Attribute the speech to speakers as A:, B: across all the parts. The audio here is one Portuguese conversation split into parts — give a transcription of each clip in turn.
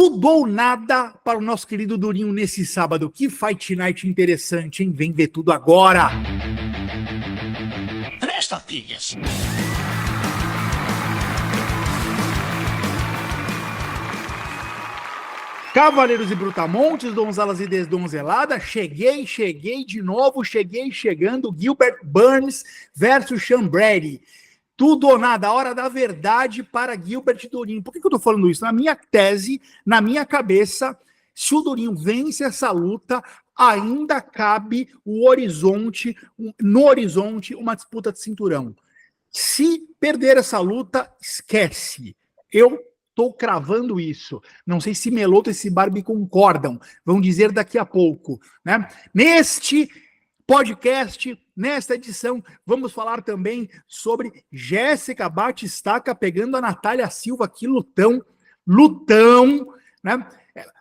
A: Tudo ou nada para o nosso querido Durinho nesse sábado. Que Fight Night interessante, hein? Vem ver tudo agora.
B: Presta, filhas.
A: Cavaleiros e Brutamontes, donzelas e desdonzeladas, cheguei de novo, chegando, Gilbert Burns versus Sean Brady. Tudo ou nada, a hora da verdade para Gilbert Durinho. Por que eu tô falando isso? Na minha tese, na minha cabeça, se o Durinho vence essa luta, ainda cabe no horizonte, uma disputa de cinturão. Se perder essa luta, esquece. Eu estou cravando isso. Não sei se Meloto e se Barbie concordam. Vão dizer daqui a pouco, né? Neste podcast, nesta edição, vamos falar também sobre Jéssica Batistaca pegando a Natália Silva, que lutão, né?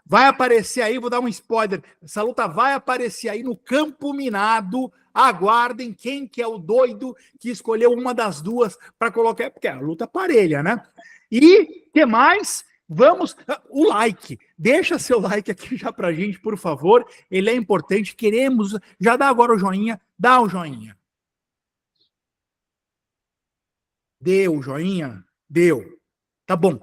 A: Vai aparecer aí, vou dar um spoiler, essa luta vai aparecer aí no Campo Minado, aguardem quem que é o doido que escolheu uma das duas para colocar, porque é a luta parelha, né? E, que mais? Vamos, o like, deixa seu like aqui já pra gente, por favor, ele é importante, queremos, já dá agora o joinha, dá o joinha. Deu o joinha? Deu. Tá bom.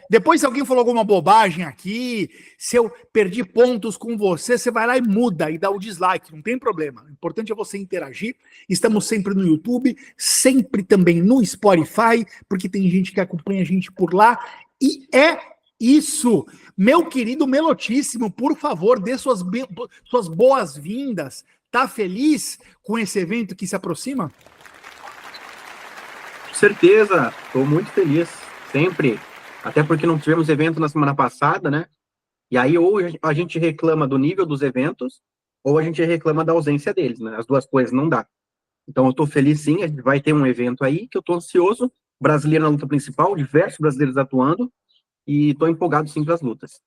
A: Depois, se alguém falou alguma bobagem aqui, se eu perdi pontos com você, você vai lá e muda e dá o dislike, não tem problema. O importante é você interagir. Estamos sempre no YouTube, sempre também no Spotify, porque tem gente que acompanha a gente por lá. E é isso. Meu querido Melotíssimo, por favor, dê suas boas-vindas. Tá feliz com esse evento que se aproxima?
C: Com certeza, estou muito feliz. Sempre, até porque não tivemos evento na semana passada, né? E aí ou a gente reclama do nível dos eventos, ou a gente reclama da ausência deles, né? As duas coisas não dá. Então eu tô feliz sim, a gente vai ter um evento aí, que eu tô ansioso, brasileiro na luta principal, diversos brasileiros atuando, e tô empolgado sim para as lutas.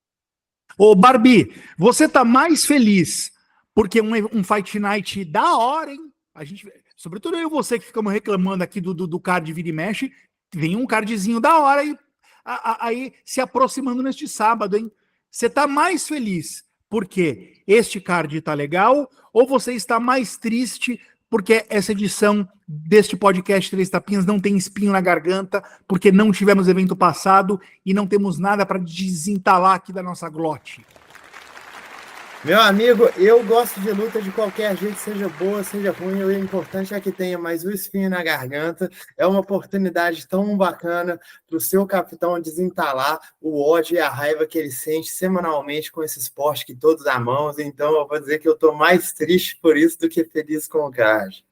A: Ô Barbie, você tá mais feliz porque um Fight Night da hora, hein? A gente, sobretudo eu e você que ficamos reclamando aqui do card vira e mexe, vem um cardzinho da hora aí se aproximando neste sábado, hein? Você tá mais feliz porque este card tá legal ou você está mais triste porque essa edição deste podcast Três Tapinhas não tem espinho na garganta, porque não tivemos evento passado e não temos nada para desentalar aqui da nossa glote?
D: Meu amigo, eu gosto de luta de qualquer jeito, seja boa, seja ruim, o importante é que tenha mais um espinho na garganta, é uma oportunidade tão bacana para o seu capitão desentalar o ódio e a raiva que ele sente semanalmente com esse esporte que todos amamos, então eu vou dizer que eu estou mais triste por isso do que feliz com o card.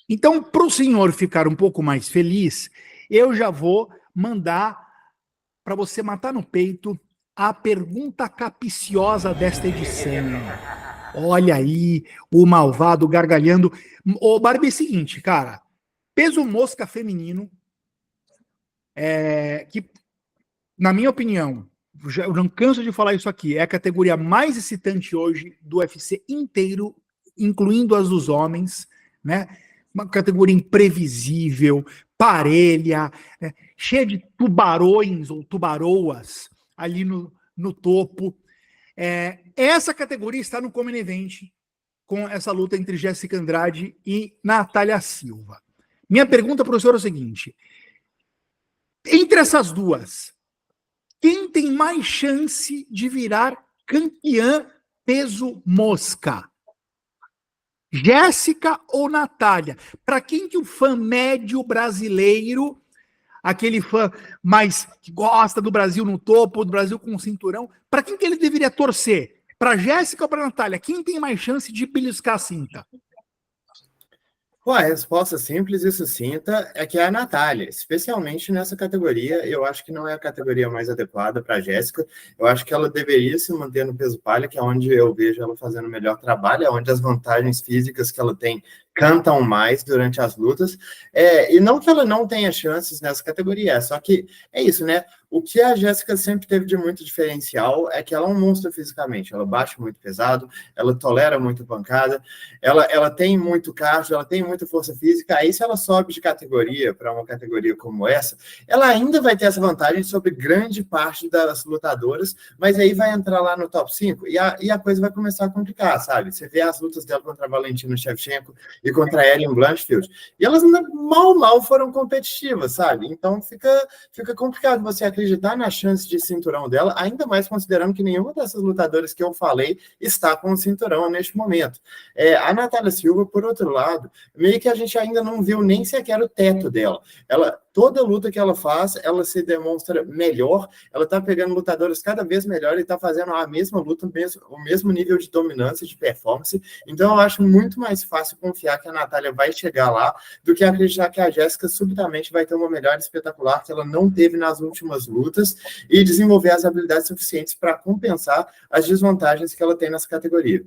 A: Então, para o senhor ficar um pouco mais feliz, eu já vou mandar para você matar no peito a pergunta capiciosa desta edição. Olha aí, o malvado gargalhando. Ô, Barbie, é o seguinte, cara. Peso mosca feminino, que, na minha opinião, eu não canso de falar isso aqui, é a categoria mais excitante hoje do UFC inteiro, incluindo as dos homens, né? Uma categoria imprevisível, parelha, cheia de tubarões ou tubaroas ali no topo. Essa categoria está no Common Event, com essa luta entre Jéssica Andrade e Natália Silva. Minha pergunta para o senhor é o seguinte: entre essas duas, quem tem mais chance de virar campeã peso mosca? Jéssica ou Natália? Para quem que o fã médio brasileiro, aquele fã mais que gosta do Brasil no topo, do Brasil com o cinturão, para quem que ele deveria torcer? Para Jéssica ou para Natália? Quem tem mais chance de beliscar a cinta?
D: Pô, a resposta simples e sucinta é que é a Natália, especialmente nessa categoria. Eu acho que não é a categoria mais adequada para a Jéssica. Eu acho que ela deveria se manter no peso palha, que é onde eu vejo ela fazendo o melhor trabalho, é onde as vantagens físicas que ela tem cantam mais durante as lutas. E não que ela não tenha chances nessa categoria, só que é isso, né? O que a Jéssica sempre teve de muito diferencial é que ela é um monstro fisicamente. Ela bate muito pesado, ela tolera muito pancada, ela tem muito cardio, ela tem muita força física. Aí, se ela sobe de categoria para uma categoria como essa, ela ainda vai ter essa vantagem sobre grande parte das lutadoras, mas aí vai entrar lá no top 5 e a coisa vai começar a complicar, sabe? Você vê as lutas dela contra a Valentina Shevchenko e contra a Erin Blanchfield, e elas mal foram competitivas, sabe? Então fica complicado você acreditar na chance de cinturão dela, ainda mais considerando que nenhuma dessas lutadoras que eu falei está com o cinturão neste momento. A Natália Silva, por outro lado, meio que a gente ainda não viu nem sequer o teto dela. Toda luta que ela faz, ela se demonstra melhor, ela tá pegando lutadoras cada vez melhor e tá fazendo a mesma luta, o mesmo nível de dominância, de performance. Então eu acho muito mais fácil confiar que a Natália vai chegar lá do que acreditar que a Jéssica subitamente vai ter uma melhora espetacular que ela não teve nas últimas lutas e desenvolver as habilidades suficientes para compensar as desvantagens que ela tem nessa categoria.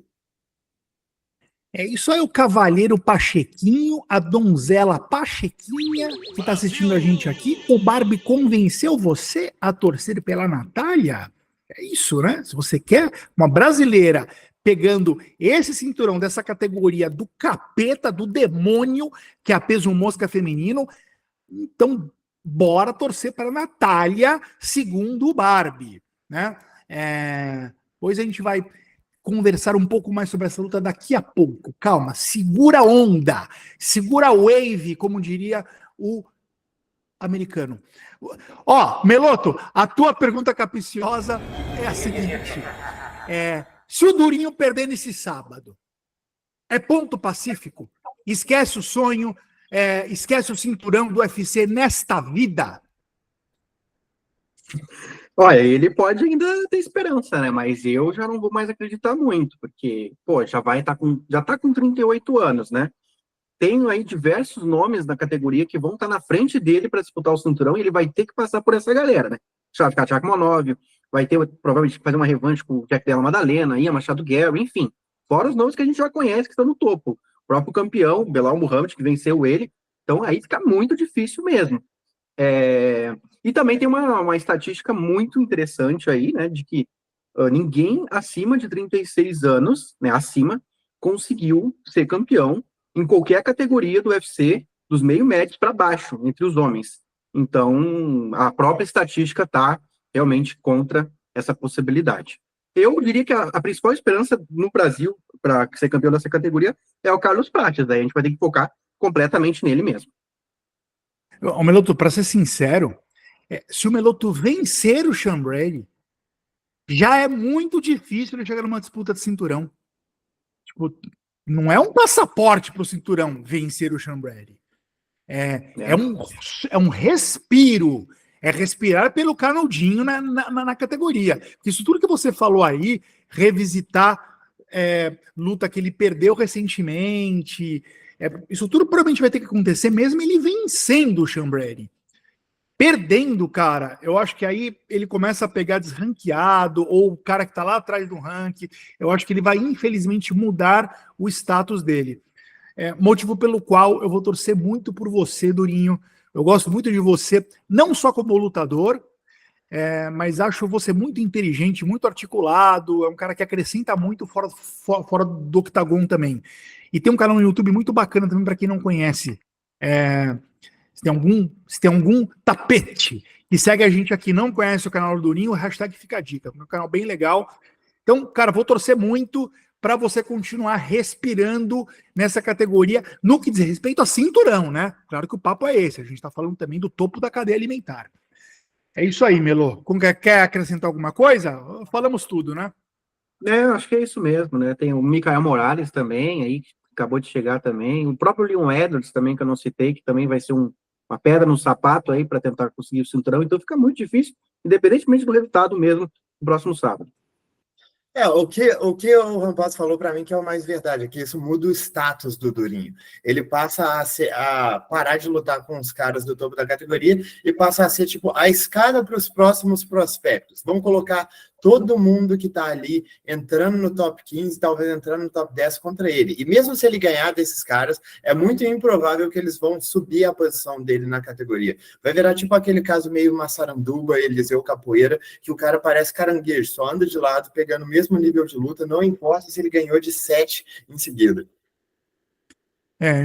A: É isso aí, o Cavalheiro Pachequinho, a donzela Pachequinha, que está assistindo a gente aqui. O Barbie convenceu você a torcer pela Natália? É isso, né? Se você quer uma brasileira pegando esse cinturão dessa categoria do capeta, do demônio, que é a peso mosca feminino, então bora torcer para a Natália, segundo o Barbie, né? Pois a gente vai conversar um pouco mais sobre essa luta daqui a pouco. Calma, segura a onda, segura a wave, como diria o americano. Ó, Meloto, a tua pergunta capiciosa é a seguinte: se o Durinho perder nesse sábado, é ponto pacífico? Esquece o sonho, esquece o cinturão do UFC nesta vida?
C: Olha, ele pode ainda ter esperança, né? Mas eu já não vou mais acreditar muito, porque, pô, já tá com 38 anos, né? Tenho aí diversos nomes na categoria que vão estar na frente dele para disputar o cinturão e ele vai ter que passar por essa galera, né? Shavkat Rakhmonov, vai ter provavelmente que fazer uma revanche com o Jack Della Madalena, Ian Machado Guerra, enfim. Fora os nomes que a gente já conhece que estão no topo. O próprio campeão, Belal Muhammad, que venceu ele. Então aí fica muito difícil mesmo. E também tem uma estatística muito interessante aí, né, de que ninguém acima de 36 anos, né, conseguiu ser campeão em qualquer categoria do UFC, dos meio médios para baixo, entre os homens. Então, a própria estatística está realmente contra essa possibilidade. Eu diria que a principal esperança no Brasil para ser campeão dessa categoria é o Carlos Prates, daí a gente vai ter que focar completamente nele mesmo.
A: O Meloto, para ser sincero, se o Meloto vencer o Sean Brady, já é muito difícil ele chegar numa disputa de cinturão. Tipo, não é um passaporte para o cinturão vencer o Sean Brady. É um respiro. É respirar pelo canudinho na categoria. Isso tudo que você falou aí, revisitar luta que ele perdeu recentemente, isso tudo provavelmente vai ter que acontecer mesmo ele vencendo o Sean Brady. Perdendo, cara, eu acho que aí ele começa a pegar desranqueado, ou o cara que tá lá atrás do ranking, eu acho que ele vai, infelizmente, mudar o status dele. Motivo pelo qual eu vou torcer muito por você, Durinho. Eu gosto muito de você, não só como lutador, mas acho você muito inteligente, muito articulado, é um cara que acrescenta muito fora do octagon também. E tem um canal no YouTube muito bacana também para quem não conhece. Se tem algum tapete que segue a gente aqui não conhece o canal do Durinho, o hashtag fica a dica. É um canal bem legal. Então, cara, vou torcer muito para você continuar respirando nessa categoria no que diz respeito a cinturão, né? Claro que o papo é esse. A gente está falando também do topo da cadeia alimentar. É isso aí, Melo. Quer acrescentar alguma coisa? Falamos tudo, né?
C: Acho que é isso mesmo, né? Tem o Mikael Morales também, aí, que acabou de chegar também. O próprio Leon Edwards também, que eu não citei, que também vai ser uma pedra no sapato aí para tentar conseguir o cinturão. Então fica muito difícil, independentemente do resultado mesmo, no próximo sábado.
D: O que o Rampaz falou para mim que é o mais verdade, é que isso muda o status do Durinho. Ele passa a parar de lutar com os caras do topo da categoria e passa a ser tipo a escada para os próximos prospectos. Vamos colocar todo mundo que está ali entrando no top 15, talvez entrando no top 10 contra ele. E mesmo se ele ganhar desses caras, é muito improvável que eles vão subir a posição dele na categoria. Vai virar tipo aquele caso meio Massaranduba, Eliseu Capoeira, que o cara parece caranguejo, só anda de lado, pegando o mesmo nível de luta, não importa se ele ganhou de 7 em seguida.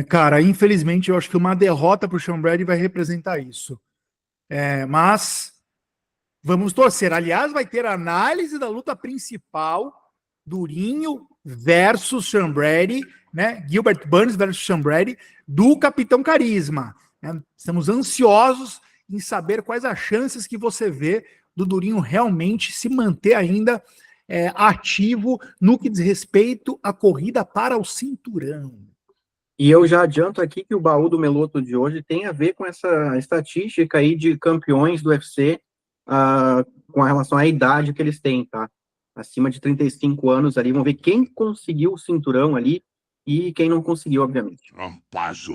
A: Cara, infelizmente eu acho que uma derrota pro Sean Brady vai representar isso. Mas vamos torcer. Aliás, vai ter análise da luta principal, Durinho versus Sean Brady, né? Gilbert Burns versus Sean Brady, do Capitão Carisma. Né? Estamos ansiosos em saber quais as chances que você vê do Durinho realmente se manter ainda ativo no que diz respeito à corrida para o cinturão.
C: E eu já adianto aqui que o baú do Meloto de hoje tem a ver com essa estatística aí de campeões do UFC com relação à idade que eles têm, tá? Acima de 35 anos ali, vamos ver quem conseguiu o cinturão ali e quem não conseguiu, obviamente.
A: Rampazzo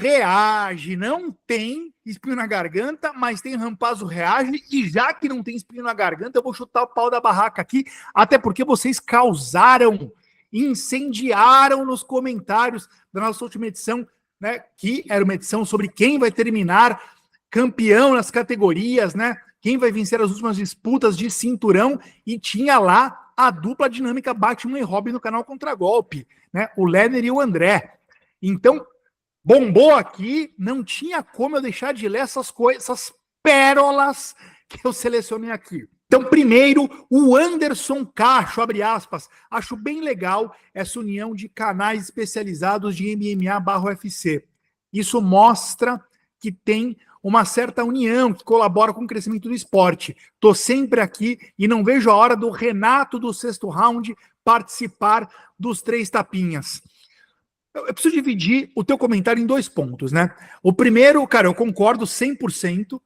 A: reage, não tem espinho na garganta, mas tem Rampazzo reage, e já que não tem espinho na garganta, eu vou chutar o pau da barraca aqui, até porque vocês causaram, incendiaram nos comentários da nossa última edição, né, que era uma edição sobre quem vai terminar campeão nas categorias, né, quem vai vencer as últimas disputas de cinturão, e tinha lá a dupla dinâmica Batman e Robin no canal Contragolpe, né, o Lenner e o André. Então, bombou aqui, não tinha como eu deixar de ler essas coisas, essas pérolas que eu selecionei aqui. Então, primeiro, o Anderson Cacho, abre aspas, acho bem legal essa união de canais especializados de MMA/UFC. Isso mostra que tem uma certa união que colabora com o crescimento do esporte. Tô sempre aqui e não vejo a hora do Renato do Sexto Round participar dos 3 tapinhas. Eu preciso dividir o teu comentário em 2 pontos, né? O primeiro, cara, eu concordo 100%,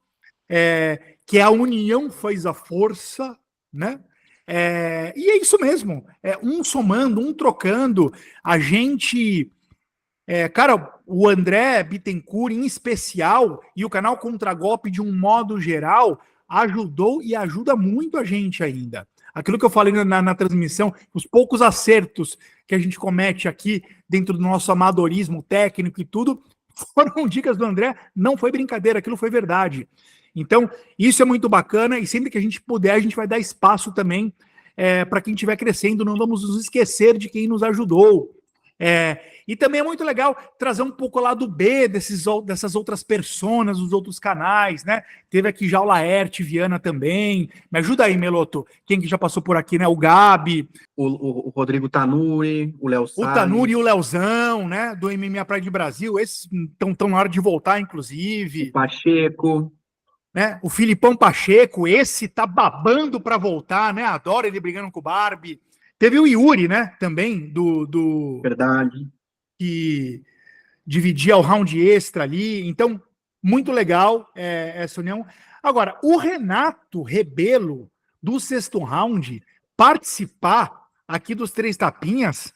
A: que a união faz a força, né? E é isso mesmo, um somando, um trocando, a gente... cara, o André Bittencourt em especial e o canal Contragolpe de um modo geral ajudou e ajuda muito a gente ainda. Aquilo que eu falei na transmissão, os poucos acertos que a gente comete aqui dentro do nosso amadorismo técnico e tudo, foram dicas do André, não foi brincadeira, aquilo foi verdade. Então, isso é muito bacana e sempre que a gente puder, a gente vai dar espaço também para quem estiver crescendo, não vamos nos esquecer de quem nos ajudou. E também é muito legal trazer um pouco lá do B dessas outras personas, dos outros canais, né? Teve aqui já o Laerte Viana também. Me ajuda aí, Meloto. Quem que já passou por aqui, né? O Gabi.
C: O Rodrigo Tanuri, o Léo Salles.
A: O Tanuri e o Leozão, né? Do MMA Pride Brasil. Esses estão na hora de voltar, inclusive.
C: O Pacheco.
A: Né? O Filipão Pacheco, esse tá babando para voltar, né? Adoro ele brigando com o Barbie. Teve o Yuri, né? Também, do...
C: Verdade.
A: Que dividia o round extra ali. Então, muito legal essa união. Agora, o Renato Rebelo, do Sexto Round, participar aqui dos 3 tapinhas,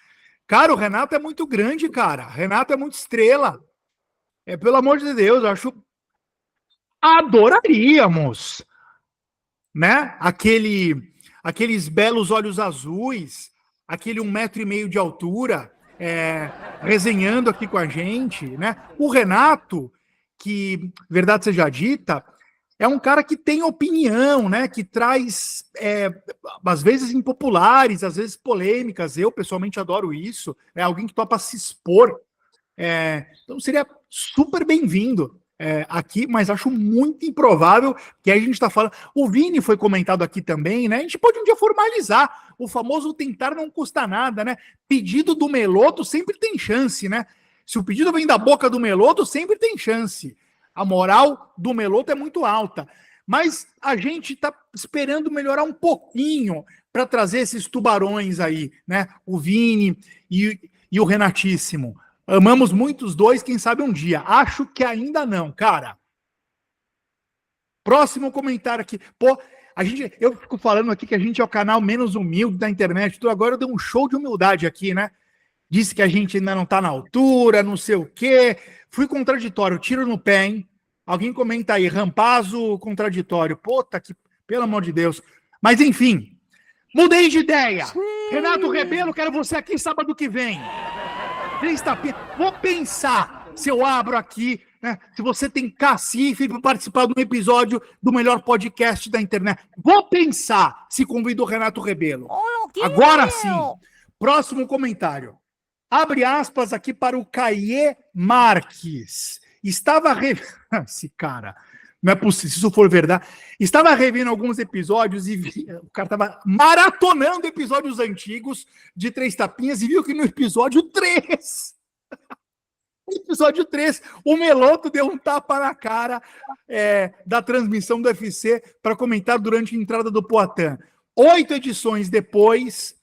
A: cara, o Renato é muito grande, cara. O Renato é muito estrela. Pelo amor de Deus, eu acho... Adoraríamos, né? Aqueles belos olhos azuis, aquele 1,5 metro de altura, resenhando aqui com a gente, né? O Renato, que, verdade seja dita, é um cara que tem opinião, né? Que traz, às vezes impopulares, às vezes polêmicas. Eu, pessoalmente, adoro isso. É alguém que topa se expor. Então, seria super bem-vindo aqui, mas acho muito improvável que a gente está falando... O Vini foi comentado aqui também, né? A gente pode um dia formalizar o famoso tentar não custa nada, né? Pedido do Meloto sempre tem chance, né? Se o pedido vem da boca do Meloto, sempre tem chance. A moral do Meloto é muito alta. Mas a gente está esperando melhorar um pouquinho para trazer esses tubarões aí, né? O Vini e o Renatíssimo. Amamos muito os dois, quem sabe um dia. Acho que ainda não, cara. Próximo comentário aqui. Pô, Eu fico falando aqui que a gente é o canal menos humilde da internet. Então agora eu dei um show de humildade aqui, né? Disse que a gente ainda não tá na altura, não sei o quê. Fui contraditório, tiro no pé, hein? Alguém comenta aí, rampazo contraditório. Puta que, pelo amor de Deus. Mas enfim, mudei de ideia. Renato Rebelo, quero você aqui sábado que vem. Vou pensar se eu abro aqui, né? Se você tem cacife para participar de um episódio do melhor podcast da internet. Vou pensar se convido o Renato Rebelo. Agora sim. Próximo comentário. Abre aspas aqui para o Caie Marques. Estava esse cara, não é possível, se isso for verdade. Estava revendo alguns episódios e o cara estava maratonando episódios antigos de Três Tapinhas e viu que no episódio 3, o Meloto deu um tapa na cara da transmissão do UFC para comentar durante a entrada do Poatan. 8 edições depois,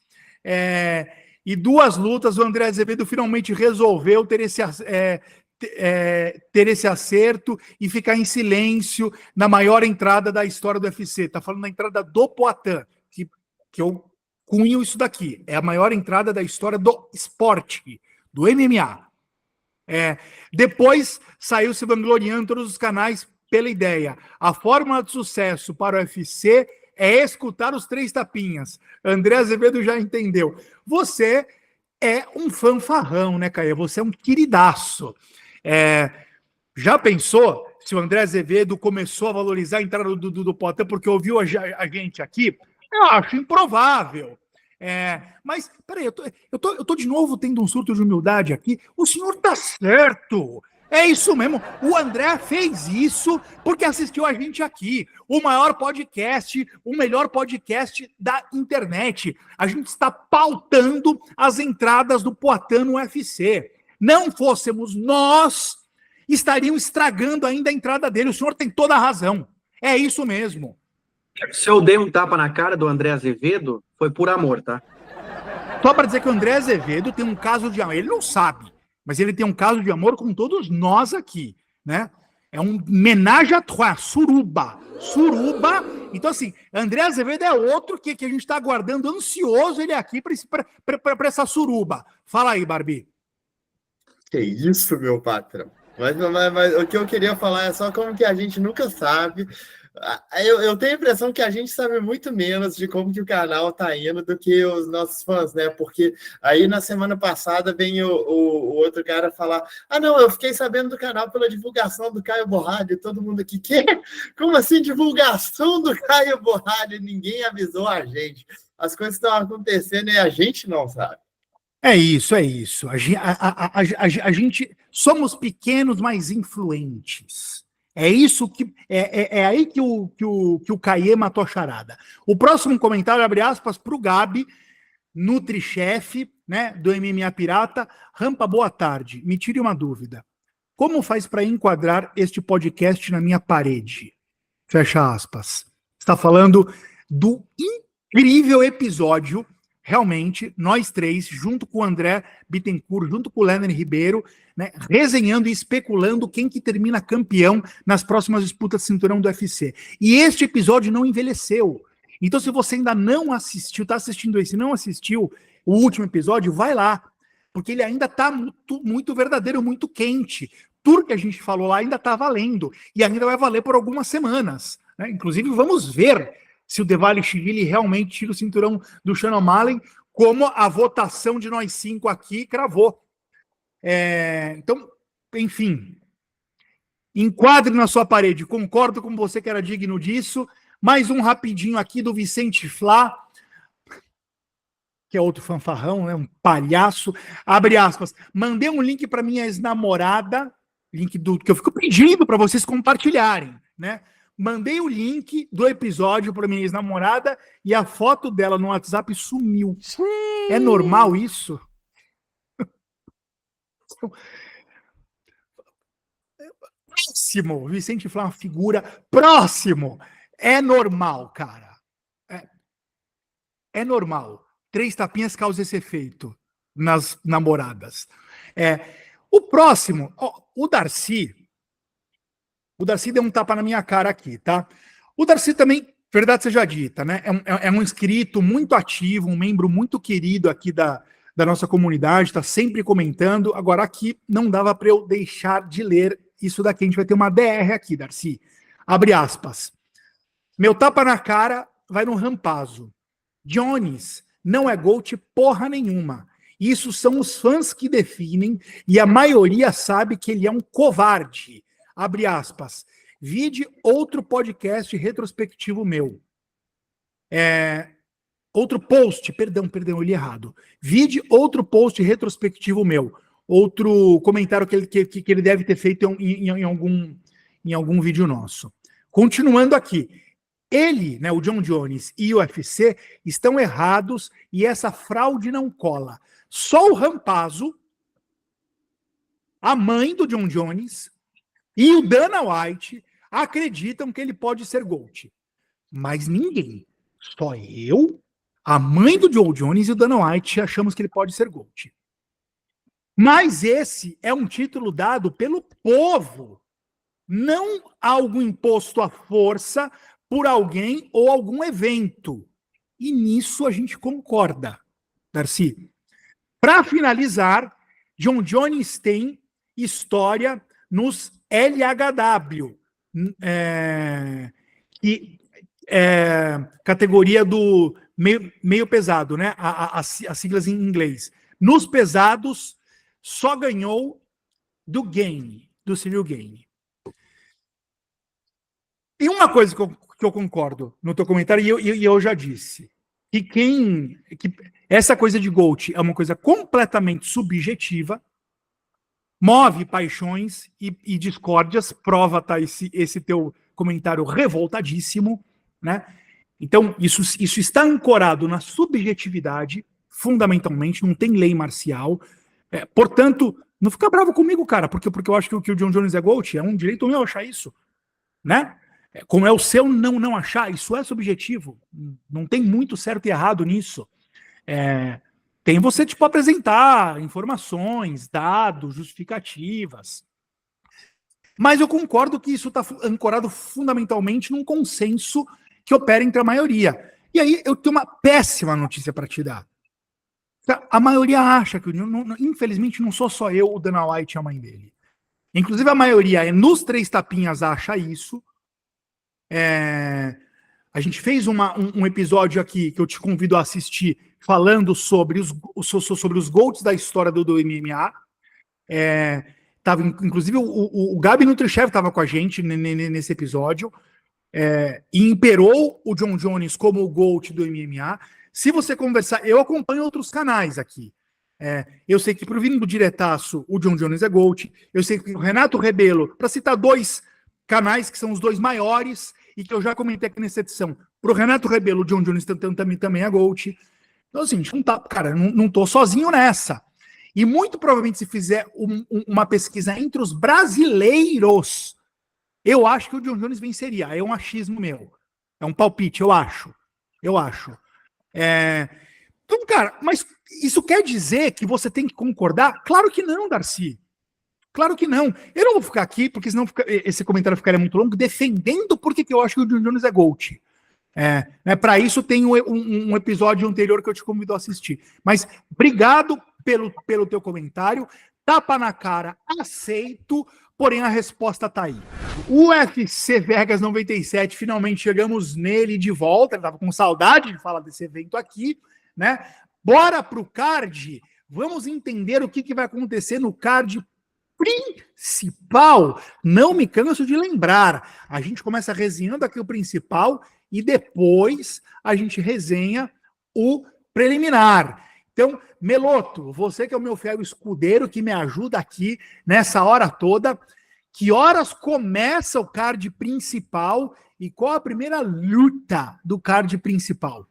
A: e 2 lutas, o André Azevedo finalmente resolveu ter esse acerto e ficar em silêncio na maior entrada da história do UFC. Tá falando da entrada do Poatan, que eu cunho isso daqui. É a maior entrada da história do esporte, do MMA. Depois saiu se vangloriando em todos os canais pela ideia. A fórmula de sucesso para o UFC é escutar os Três Tapinhas. André Azevedo já entendeu. Você é um fanfarrão, né, Caio? Você é um queridaço. Já pensou se o André Azevedo começou a valorizar a entrada do Poatan porque ouviu a gente aqui? Eu acho improvável. Mas, peraí, eu tô de novo tendo um surto de humildade aqui. O senhor tá certo. É isso mesmo. O André fez isso porque assistiu a gente aqui. O maior podcast, o melhor podcast da internet. A gente está pautando as entradas do Poatan no UFC. Não fôssemos nós, estariam estragando ainda a entrada dele. O senhor tem toda a razão. É isso mesmo.
C: Se eu dei um tapa na cara do André Azevedo, foi por amor, tá?
A: Só para dizer que o André Azevedo tem um caso de amor. Ele não sabe, mas ele tem um caso de amor com todos nós aqui, né? É um menage à trois, suruba. Então, assim, André Azevedo é outro que a gente está aguardando ansioso ele aqui para essa suruba. Fala aí, Barbie.
D: Que isso, meu patrão. Mas o que eu queria falar é só como que a gente nunca sabe. Eu tenho a impressão que a gente sabe muito menos de como que o canal tá indo do que os nossos fãs, né? Porque aí na semana passada vem o outro cara falar: não, eu fiquei sabendo do canal pela divulgação do Caio Borralho, e todo mundo aqui, quê? Como assim divulgação do Caio Borralho? Ninguém avisou a gente. As coisas estão acontecendo e a gente não sabe.
A: É isso. A gente somos pequenos, mas influentes. É isso que é aí que o Caê matou a charada. O próximo comentário, abre aspas, para o Gabi, Nutrichef, né, do MMA Pirata. Rampa, boa tarde. Me tire uma dúvida. Como faz para enquadrar este podcast na minha parede? Fecha aspas. Está falando do incrível episódio. Realmente, nós três, junto com o André Bittencourt, junto com o Leonard Ribeiro, né, resenhando e especulando quem que termina campeão nas próximas disputas de cinturão do UFC. E este episódio não envelheceu. Então, se você ainda não assistiu, está assistindo esse, não assistiu o último episódio, vai lá, porque ele ainda está muito, muito verdadeiro, muito quente. Tudo que a gente falou lá ainda está valendo, e ainda vai valer por algumas semanas, né? Inclusive, vamos ver se o Dvalishvili realmente tira o cinturão do Sean O'Malley, como a votação de nós 5 aqui cravou. Então, enfim, enquadre na sua parede. Concordo com você que era digno disso. Mais um rapidinho aqui do Vicente Flá, que é outro fanfarrão, né? Um palhaço. Abre aspas. Mandei um link para minha ex-namorada, link que eu fico pedindo para vocês compartilharem, né? Mandei o link do episódio para minha ex-namorada e a foto dela no WhatsApp sumiu. Sim. É normal isso? Próximo. Vicente Flá, uma figura. Próximo. É normal, cara. É normal. 3 tapinhas causa esse efeito nas namoradas. O próximo, o Darcy. O Darcy deu um tapa na minha cara aqui, tá? O Darcy também verdade seja dita, né? É um inscrito muito ativo, um membro muito querido aqui da nossa comunidade, está sempre comentando. Agora, aqui não dava para eu deixar de ler isso daqui. A gente vai ter uma DR aqui, Darcy. Abre aspas. Meu tapa na cara vai no Rampazzo. Jones não é GOAT porra nenhuma. Isso são os fãs que definem e a maioria sabe que ele é um covarde. Abre aspas. Vide outro podcast retrospectivo meu. Outro post, perdão, eu li errado. Vide outro post retrospectivo meu. Outro comentário que ele deve ter feito em algum vídeo nosso. Continuando aqui. Ele, né, o John Jones e o UFC estão errados e essa fraude não cola. Só o Rampazzo, a mãe do John Jones e o Dana White acreditam que ele pode ser GOAT. Mas ninguém, só eu, a mãe do John Jones e o Dana White achamos que ele pode ser GOAT. Mas esse é um título dado pelo povo, não algo imposto à força por alguém ou algum evento. E nisso a gente concorda, Darcy. Para finalizar, John Jones tem história nos LHW, categoria do meio pesado, né? As siglas em inglês. Nos pesados, só ganhou do Cyril Gane. E uma coisa que eu concordo no teu comentário, e eu já disse, que essa coisa de GOAT é uma coisa completamente subjetiva, move paixões e discórdias, prova tá esse teu comentário revoltadíssimo, né? Então, isso está ancorado na subjetividade, fundamentalmente, não tem lei marcial. Portanto, não fica bravo comigo, cara, porque eu acho que o John Jones é GOAT, é um direito meu achar isso, né? Como é o seu não achar, isso é subjetivo. Não tem muito certo e errado nisso. Tem você, tipo, apresentar informações, dados, justificativas. Mas eu concordo que isso está ancorado fundamentalmente num consenso que opera entre a maioria. E aí eu tenho uma péssima notícia para te dar. A maioria acha que, infelizmente, não sou só eu, o Dana White e a mãe dele. Inclusive, a maioria nos 3 tapinhas acha isso. A gente fez um episódio aqui que eu te convido a assistir, falando sobre os GOATs da história do MMA. Inclusive, o Gabi Nutrichev estava com a gente nesse episódio, e imperou o John Jones como o GOAT do MMA. Se você conversar, eu acompanho outros canais aqui. Eu sei que, pro vindo do diretaço, o John Jones é GOAT. Eu sei que o Renato Rebelo, para citar 2 canais que são os 2 maiores, e que eu já comentei aqui nessa edição. Pro Renato Rebelo, o John Jones também é GOAT. Então, assim, não tô sozinho nessa. E muito provavelmente, se fizer uma pesquisa entre os brasileiros, eu acho que o John Jones venceria. É um achismo meu. É um palpite, eu acho. Então, cara, mas isso quer dizer que você tem que concordar? Claro que não, Darcy. Claro que não. Eu não vou ficar aqui, porque senão esse comentário ficaria muito longo, defendendo porque eu acho que o John Jones é GOAT. Para isso tem um episódio anterior que eu te convido a assistir. Mas obrigado pelo teu comentário. Tapa na cara, aceito, porém a resposta tá aí. UFC Vegas 97, finalmente chegamos nele de volta. Eu tava com saudade de falar desse evento aqui, né? Bora pro card. Vamos entender o que vai acontecer no card principal. Não me canso de lembrar. A gente começa resenhando aqui o principal e depois a gente resenha o preliminar. Então, Meloto, você que é o meu fiel escudeiro que me ajuda aqui nessa hora toda, que horas começa o card principal e qual a primeira luta do card principal?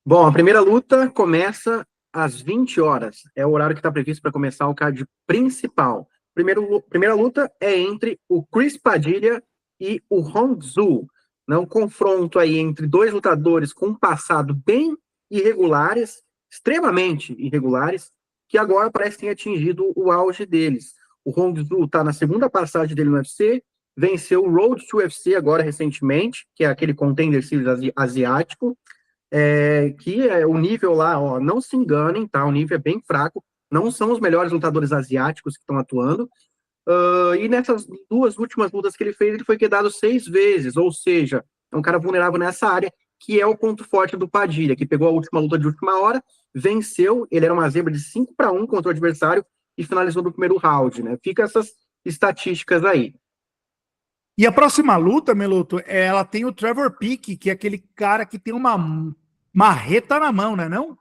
C: Bom, a primeira luta começa às 20 horas. É o horário que está previsto para começar o card principal. Primeira luta é entre o Chris Padilha e o Hong Zhu. Um confronto aí entre 2 lutadores com um passado bem irregulares, extremamente irregulares, que agora parece ter atingido o auge deles. O Hong Zhu está na segunda passagem dele no UFC, venceu o Road to UFC agora recentemente, que é aquele Contender Series asiático, que é o nível lá, ó, não se enganem, tá? O nível é bem fraco, não são os melhores lutadores asiáticos que estão atuando. E nessas 2 últimas lutas que ele fez, ele foi quedado 6 vezes, ou seja, é um cara vulnerável nessa área, que é o ponto forte do Padilha, que pegou a última luta de última hora, venceu, ele era uma zebra de 5-1 contra o adversário e finalizou no primeiro round, né? Fica essas estatísticas aí.
A: E a próxima luta, Meloto, ela tem o Trevor Peek, que é aquele cara que tem uma marreta na mão, né, não?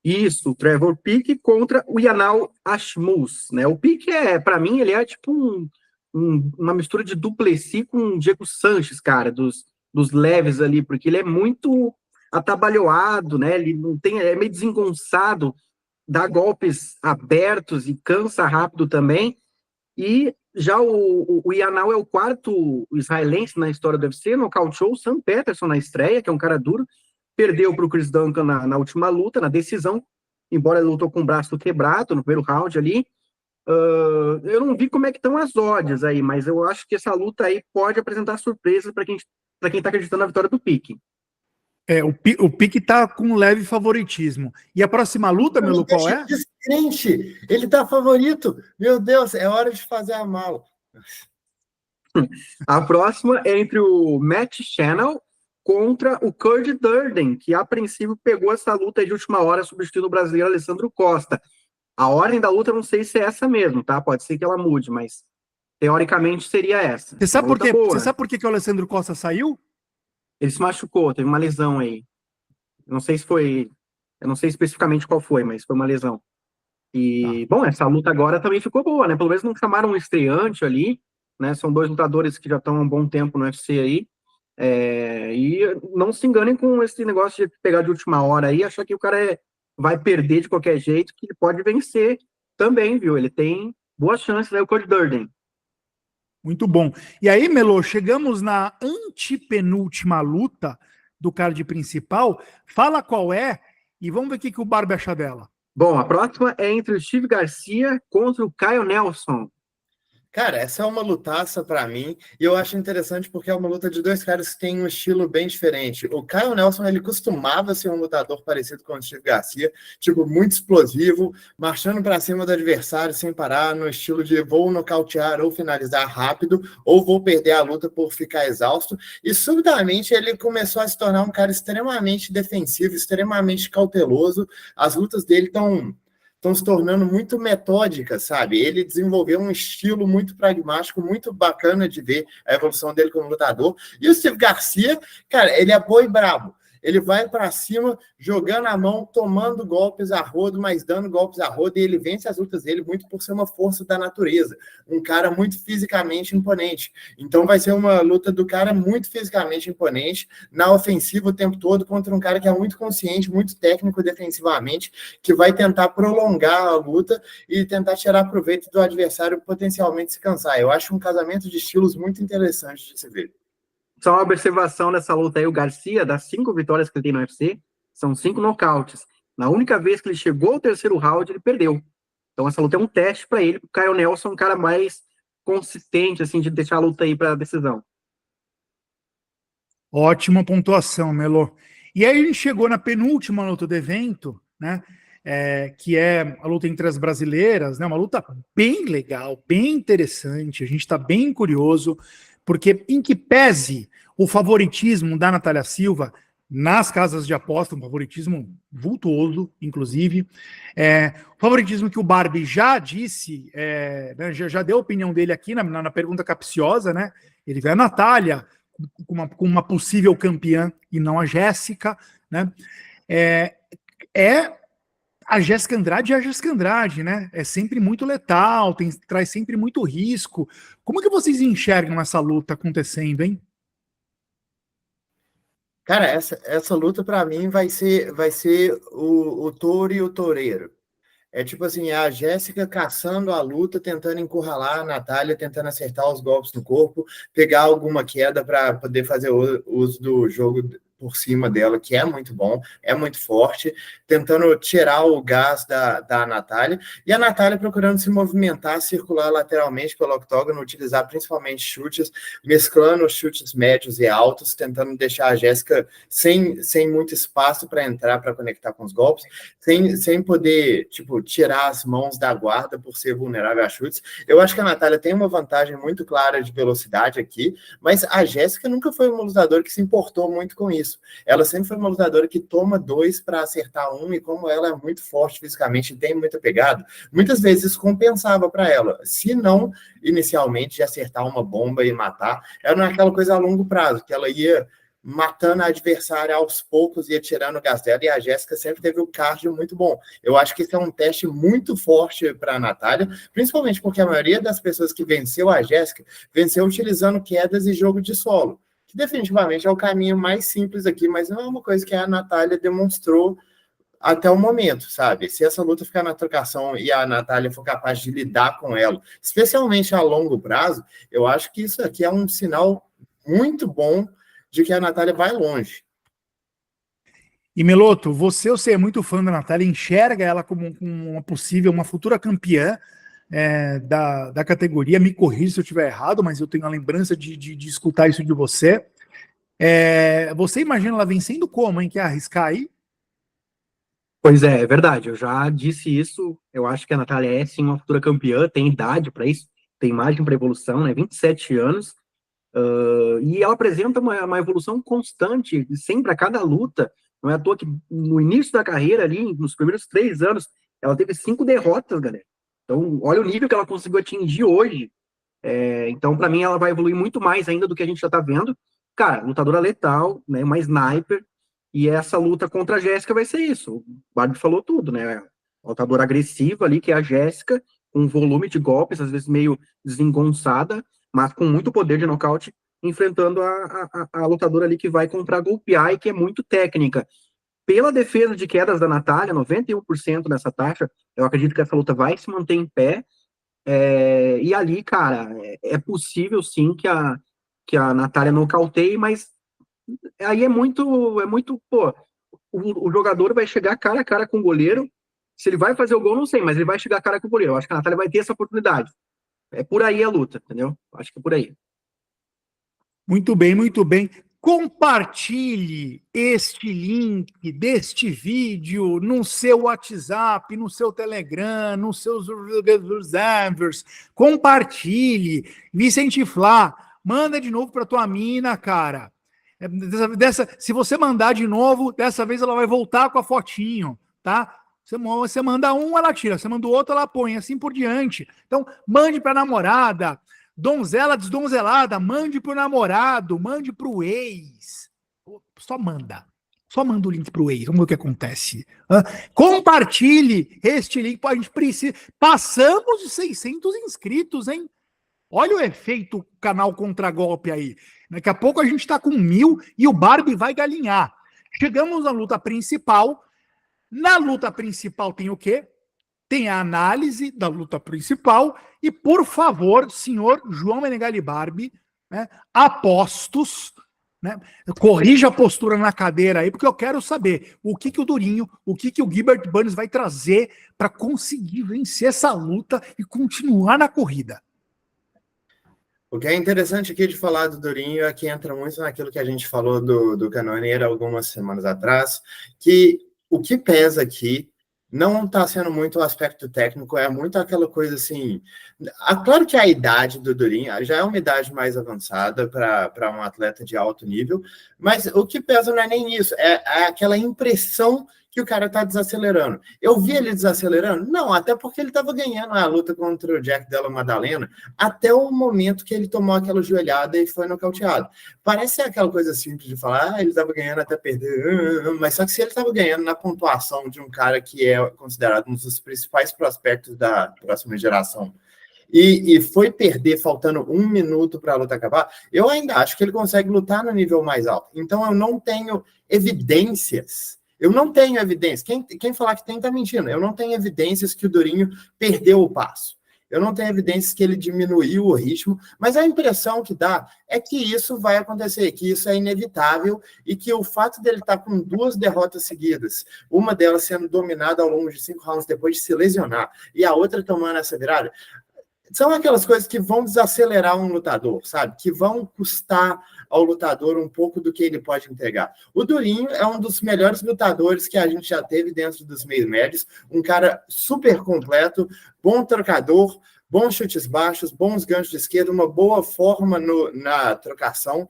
C: Isso, o Trevor Peek contra o Yanal Ashmus, né? O Peek para mim, ele é tipo uma mistura de Duplessis com o Diego Sanches, cara, dos leves ali, porque ele é muito atabalhoado, né? Ele não tem, é meio desengonçado, dá golpes abertos e cansa rápido também. E já o Yanal é o 4º israelense na história do UFC, nocauteou o Sam Peterson na estreia, que é um cara duro, perdeu para o Chris Duncan na última luta, na decisão, embora ele lutou com o braço quebrado no primeiro round ali. Eu não vi como é que estão as odds aí, mas eu acho que essa luta aí pode apresentar surpresas para quem está acreditando na vitória do Pique.
A: O Pique tá com um leve favoritismo. E a próxima luta, Melo, qual é?
D: Descrente, ele tá favorito. Meu Deus, é hora de fazer a mala.
C: A próxima é entre o Matt Channel contra o Kurt Durden, que a princípio pegou essa luta de última hora substituindo o brasileiro Alessandro Costa. A ordem da luta eu não sei se é essa mesmo, tá? Pode ser que ela mude, mas teoricamente seria essa.
A: Você sabe por quê? Você sabe por que o Alessandro Costa saiu?
C: Ele se machucou, teve uma lesão aí. Eu não sei especificamente qual foi, mas foi uma lesão. E, bom, essa luta agora também ficou boa, né? Pelo menos não chamaram um estreante ali, né? São 2 lutadores que já estão há um bom tempo no UFC aí. E não se enganem com esse negócio de pegar de última hora aí, achar que o cara vai perder de qualquer jeito, que ele pode vencer também, viu? Ele tem boas chances, né? O Cody Durden.
A: Muito bom. E aí, Melo, chegamos na antepenúltima luta do card principal. Fala qual é e vamos ver o que o Barbie acha dela.
C: Bom, a próxima é entre o Steve Garcia contra o Kyle Nelson.
D: Cara, essa é uma lutaça para mim, e eu acho interessante porque é uma luta de 2 caras que têm um estilo bem diferente. O Kyle Nelson, ele costumava ser um lutador parecido com o Steve Garcia, tipo, muito explosivo, marchando para cima do adversário sem parar, no estilo de vou nocautear ou finalizar rápido, ou vou perder a luta por ficar exausto, e subitamente ele começou a se tornar um cara extremamente defensivo, extremamente cauteloso. As lutas dele estão se tornando muito metódicas, sabe? Ele desenvolveu um estilo muito pragmático, muito bacana de ver a evolução dele como lutador. E o Steve Garcia, cara, ele é boi brabo. Ele vai para cima, jogando a mão, tomando golpes a rodo, mas dando golpes a rodo, e ele vence as lutas dele muito por ser uma força da natureza. Um cara muito fisicamente imponente. Então vai ser uma luta do cara muito fisicamente imponente, na ofensiva o tempo todo, contra um cara que é muito consciente, muito técnico defensivamente, que vai tentar prolongar a luta e tentar tirar proveito do adversário potencialmente se cansar. Eu acho um casamento de estilos muito interessante de se ver.
C: Só uma observação nessa luta aí, o Garcia, das 5 vitórias que ele tem no UFC, são 5 nocautes. Na única vez que ele chegou ao terceiro round, ele perdeu. Então essa luta é um teste para ele, o Kyle Nelson é um cara mais consistente, assim, de deixar a luta aí para decisão.
A: Ótima pontuação, Melo. E aí a gente chegou na penúltima luta do evento, né? Que é a luta entre as brasileiras, né? Uma luta bem legal, bem interessante. A gente está bem curioso, porque em que pese o favoritismo da Natália Silva nas casas de aposta, um favoritismo vultuoso, inclusive, o favoritismo que o Barbie já disse, né, já deu a opinião dele aqui na pergunta capciosa, né? Ele vê a Natália com uma possível campeã e não a Jéssica, né? A Jéssica Andrade é a Jéssica Andrade, né? É sempre muito letal, traz sempre muito risco. Como que vocês enxergam essa luta acontecendo, hein?
D: Cara, essa luta para mim vai ser o touro e o toureiro. É tipo assim, a Jéssica caçando a luta, tentando encurralar a Natália, tentando acertar os golpes no corpo, pegar alguma queda para poder fazer uso do jogo por cima dela, que é muito bom, é muito forte, tentando tirar o gás da Natália, e a Natália procurando se movimentar, circular lateralmente pelo octógono, utilizar principalmente chutes, mesclando os chutes médios e altos, tentando deixar a Jéssica sem muito espaço para entrar, para conectar com os golpes, sem poder, tipo, tirar as mãos da guarda por ser vulnerável a chutes. Eu acho que a Natália tem uma vantagem muito clara de velocidade aqui, mas a Jéssica nunca foi uma lutadora que se importou muito com isso. Ela sempre foi uma lutadora que toma 2 para acertar 1, e como ela é muito forte fisicamente e tem muita pegada, muitas vezes isso compensava para ela. Se não, inicialmente, de acertar uma bomba e matar, era aquela coisa a longo prazo, que ela ia matando a adversária aos poucos, ia tirando o gás dela, e a Jéssica sempre teve o cardio muito bom. Eu acho que esse é um teste muito forte para a Natália, principalmente porque a maioria das pessoas que venceu a Jéssica, venceu utilizando quedas e jogo de solo, que definitivamente é o caminho mais simples aqui, mas não é uma coisa que a Natália demonstrou até o momento, sabe? Se essa luta ficar na trocação e a Natália for capaz de lidar com ela, especialmente a longo prazo, eu acho que isso aqui é um sinal muito bom de que a Natália vai longe.
A: E Meloto, você, eu sei, é muito fã da Natália, enxerga ela como uma possível, uma futura campeã da categoria. Me corrija se eu estiver errado, mas eu tenho a lembrança de escutar isso de você. Você imagina ela vencendo como, hein? Quer arriscar aí?
C: Pois é verdade, eu já disse isso. Eu acho que a Natália é sim uma futura campeã, tem idade para isso, tem margem para evolução, né? 27 anos. E ela apresenta uma evolução constante, sempre a cada luta. Não é à toa que no início da carreira, ali, nos primeiros 3 anos, ela teve 5 derrotas, galera. Então, olha o nível que ela conseguiu atingir hoje. Então, para mim, ela vai evoluir muito mais ainda do que a gente já tá vendo. Cara, lutadora letal, né? Uma sniper. E essa luta contra a Jéssica vai ser isso. O Barbie falou tudo, né? Lutadora agressiva ali, que é a Jéssica, com um volume de golpes, às vezes meio desengonçada, mas com muito poder de nocaute, enfrentando a lutadora ali que vai contra-golpear e que é muito técnica. Pela defesa de quedas da Natália, 91% nessa taxa, eu acredito que essa luta vai se manter em pé. E ali, cara, é possível sim que a Natália nocauteie, mas aí é muito, pô, o jogador vai chegar cara a cara com o goleiro. Se ele vai fazer o gol, não sei, mas ele vai chegar cara com o goleiro. Eu acho que a Natália vai ter essa oportunidade. É por aí a luta, entendeu? Acho que é por aí.
A: Muito bem, muito bem. Compartilhe este link deste vídeo no seu WhatsApp, no seu Telegram, nos seus servers. Compartilhe. Vicente Flá, manda de novo para tua mina, cara. Se você mandar de novo, dessa vez ela vai voltar com a fotinho, tá? Você manda um, ela tira. Você manda o outro, ela põe. Assim por diante. Então, mande para a namorada. Donzela desdonzelada, mande pro namorado, mande pro ex. Só manda. Só manda o link pro ex. Vamos ver o que acontece. Compartilhe este link. A gente precisa. Passamos de 600 inscritos, hein? Olha o efeito canal Contragolpe aí. Daqui a pouco a gente tá com 1000 e o Barbie vai galinhar. Chegamos na luta principal. Na luta principal tem o quê? Tem a análise da luta principal e, por favor, senhor João Menegali Barbie, né, apostos, né, corrija a postura na cadeira aí, porque eu quero saber o que o Durinho, o que o Gilbert Burns vai trazer para conseguir vencer essa luta e continuar na corrida.
D: O que é interessante aqui de falar do Durinho é que entra muito naquilo que a gente falou do Canoneiro algumas semanas atrás, que o que pesa aqui não está sendo muito o aspecto técnico, é muito aquela coisa assim. Claro que a idade do Durinho já é uma idade mais avançada para um atleta de alto nível, mas o que pesa não é nem isso, é aquela impressão que o cara está desacelerando. Eu vi ele desacelerando? Não, até porque ele estava ganhando a luta contra o Jack Della Maddalena até o momento que ele tomou aquela joelhada e foi nocauteado. Parece aquela coisa simples de falar, ele estava ganhando até perder, mas só que se ele estava ganhando na pontuação de um cara que é considerado um dos principais prospectos da próxima geração, e foi perder faltando 1 minuto para a luta acabar, eu ainda acho que ele consegue lutar no nível mais alto. Então eu não tenho evidências. Eu não tenho evidência. Quem falar que tem, tá mentindo. Eu não tenho evidências que o Durinho perdeu o passo. Eu não tenho evidências que ele diminuiu o ritmo, mas a impressão que dá é que isso vai acontecer, que isso é inevitável e que o fato dele estar com 2 derrotas seguidas, uma delas sendo dominada ao longo de 5 rounds depois de se lesionar e a outra tomando essa virada, são aquelas coisas que vão desacelerar um lutador, sabe? Que vão custar ao lutador um pouco do que ele pode entregar. O Durinho é um dos melhores lutadores que a gente já teve dentro dos meios médios, um cara super completo, bom trocador, bons chutes baixos, bons ganchos de esquerda, uma boa forma na trocação,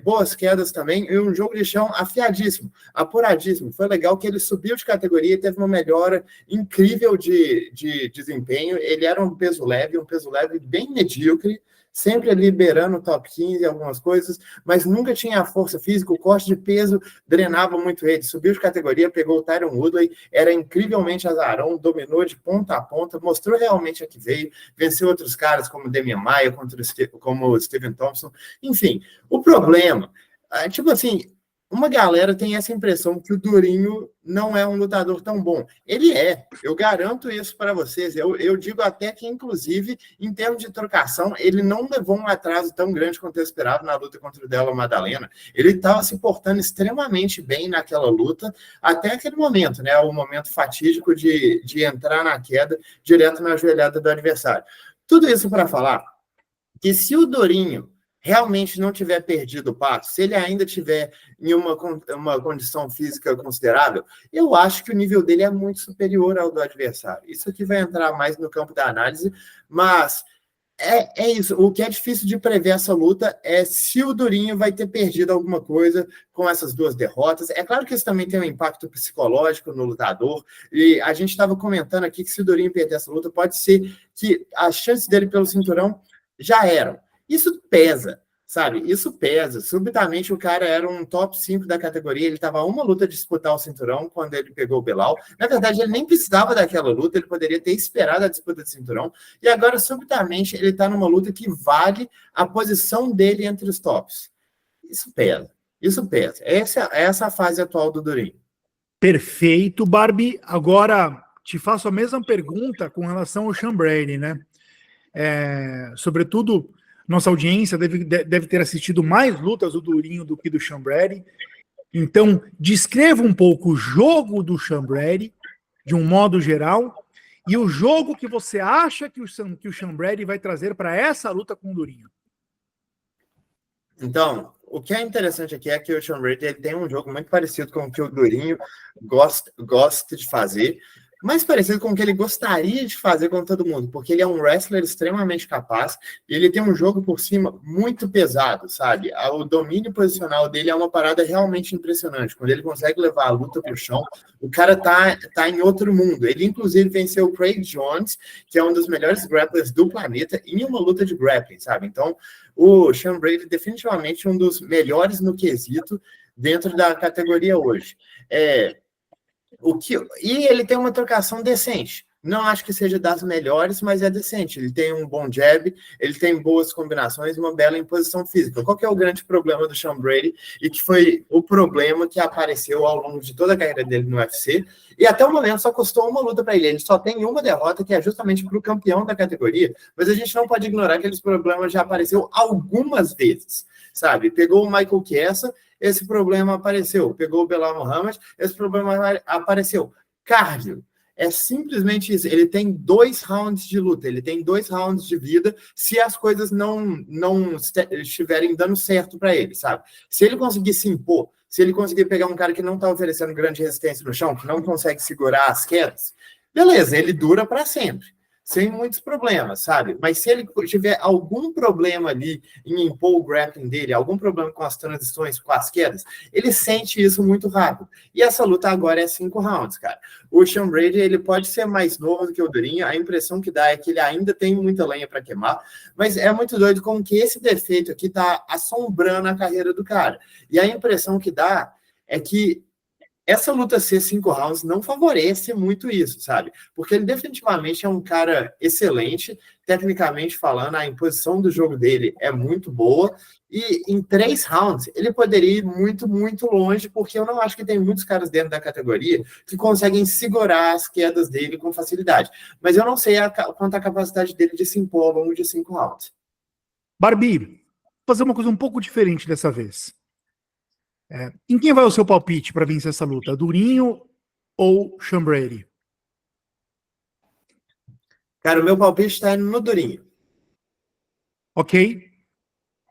D: boas quedas também, e um jogo de chão afiadíssimo, apuradíssimo. Foi legal que ele subiu de categoria e teve uma melhora incrível de desempenho. Ele era um peso leve bem medíocre, sempre liberando o top 15 algumas coisas, mas nunca tinha a força física, o corte de peso drenava muito ele. Subiu de categoria, pegou o Tyron Woodley, era incrivelmente azarão, dominou de ponta a ponta, mostrou realmente a que veio, venceu outros caras como Demian Maia, como o Stephen Thompson. Enfim, o problema, tipo assim, uma galera tem essa impressão que o Durinho não é um lutador tão bom. Ele é, eu garanto isso para vocês. Eu digo até que, inclusive, em termos de trocação, ele não levou um atraso tão grande quanto eu esperava na luta contra o Della Madalena. Ele estava se portando extremamente bem naquela luta, até aquele momento, né? O momento fatídico de entrar na queda direto na joelhada do adversário. Tudo isso para falar que se o Durinho realmente não tiver perdido o passo, se ele ainda tiver em uma condição física considerável, eu acho que o nível dele é muito superior ao do adversário. Isso aqui vai entrar mais no campo da análise, mas é isso. O que é difícil de prever essa luta é se o Durinho vai ter perdido alguma coisa com essas 2 derrotas. É claro que isso também tem um impacto psicológico no lutador, e a gente estava comentando aqui que se o Durinho perder essa luta, pode ser que as chances dele pelo cinturão já eram. Isso pesa, sabe? Isso pesa. Subitamente o cara era um top 5 da categoria, ele estava a uma luta de disputar o cinturão quando ele pegou o Belal. Na verdade, ele nem precisava daquela luta, ele poderia ter esperado a disputa de cinturão. E agora, subitamente, ele está numa luta que vale a posição dele entre os tops. Isso pesa. Isso pesa. Essa é a fase atual do Durinho.
A: Perfeito, Barbie. Agora te faço a mesma pergunta com relação ao Sean Brady, né? Sobretudo, nossa audiência deve ter assistido mais lutas do Durinho do que do Sean Brady. Então, descreva um pouco o jogo do Sean Brady, de um modo geral, e o jogo que você acha que o Sean Brady vai trazer para essa luta com o Durinho.
D: Então, o que é interessante aqui é que o Sean Brady ele tem um jogo muito parecido com o que o Durinho gosta de fazer, mais parecido com o que ele gostaria de fazer com todo mundo, porque ele é um wrestler extremamente capaz e ele tem um jogo por cima muito pesado, sabe? O domínio posicional dele é uma parada realmente impressionante. Quando ele consegue levar a luta para o chão, o cara tá em outro mundo. Ele, inclusive, venceu o Craig Jones, que é um dos melhores grapplers do planeta, em uma luta de grappling, sabe? Então, o Sean Brady definitivamente um dos melhores no quesito dentro da categoria hoje. E ele tem uma trocação decente. Não acho que seja das melhores, mas é decente. Ele tem um bom jab, ele tem boas combinações e uma bela imposição física. Qual que é o grande problema do Sean Brady? E que foi o problema que apareceu ao longo de toda a carreira dele no UFC. E até o momento só custou uma luta para ele. Ele só tem uma derrota, que é justamente para o campeão da categoria. Mas a gente não pode ignorar que aqueles problemas já apareceu algumas vezes, sabe? Pegou o Michael Chiesa, esse problema apareceu. Pegou o Belal Muhammad, esse problema apareceu. Cardio. É simplesmente isso. Ele tem 2 rounds de luta, ele tem 2 rounds de vida se as coisas não estiverem dando certo para ele, sabe? Se ele conseguir se impor, se ele conseguir pegar um cara que não está oferecendo grande resistência no chão, que não consegue segurar as quedas, beleza, ele dura para sempre. Sem muitos problemas, sabe? Mas se ele tiver algum problema ali em impor o grappling dele, algum problema com as transições, com as quedas, ele sente isso muito rápido. E essa luta agora é 5 rounds, cara. O Sean Brady, ele pode ser mais novo do que o Durinho, a impressão que dá é que ele ainda tem muita lenha para queimar, mas é muito doido como que esse defeito aqui tá assombrando a carreira do cara. E a impressão que dá é que essa luta ser 5 rounds não favorece muito isso, sabe? Porque ele definitivamente é um cara excelente, tecnicamente falando, a imposição do jogo dele é muito boa, e em 3 rounds ele poderia ir muito, muito longe, porque eu não acho que tem muitos caras dentro da categoria que conseguem segurar as quedas dele com facilidade. Mas eu não sei quanto a capacidade dele de se impor ao longo de 5 rounds.
A: Barbie, vou fazer uma coisa um pouco diferente dessa vez. Em quem vai o seu palpite para vencer essa luta? Durinho ou Sean Brady?
D: Cara, o meu palpite está indo no Durinho.
A: Ok?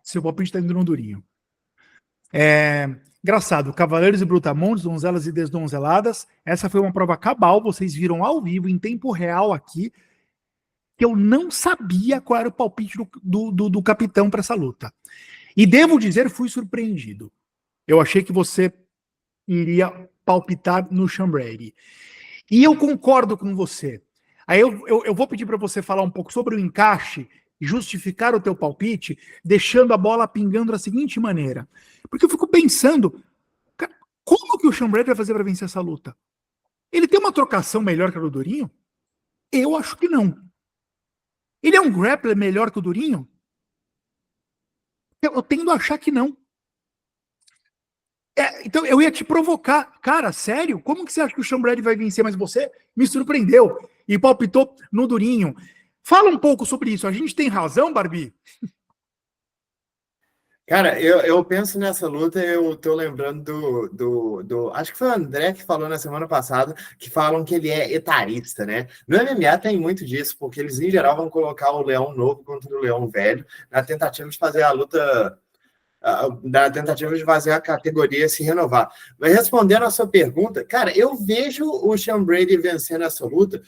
A: Seu palpite está indo no Durinho. Engraçado, Cavaleiros e Brutamontes, Donzelas e Desdonzeladas. Essa foi uma prova cabal, vocês viram ao vivo, em tempo real aqui, que eu não sabia qual era o palpite do capitão para essa luta. E devo dizer, fui surpreendido. Eu achei que você iria palpitar no Sean Brady. E eu concordo com você. Aí eu vou pedir para você falar um pouco sobre o encaixe, justificar o teu palpite, deixando a bola pingando da seguinte maneira. Porque eu fico pensando, cara, como que o Sean Brady vai fazer para vencer essa luta? Ele tem uma trocação melhor que a do Durinho? Eu acho que não. Ele é um grappler melhor que o Durinho? Eu tendo a achar que não. Então eu ia te provocar. Cara, sério? Como que você acha que o Sean Brady vai vencer? Mas você me surpreendeu e palpitou no Durinho. Fala um pouco sobre isso. A gente tem razão, Barbie?
D: Cara, eu penso nessa luta, eu tô lembrando acho que foi o André que falou na semana passada, que falam que ele é etarista, né? No MMA tem muito disso, porque eles em geral vão colocar o leão novo contra o leão velho, na tentativa de fazer a luta, na tentativa de fazer a categoria se renovar. Mas respondendo a sua pergunta, cara, eu vejo o Sean Brady vencendo essa luta,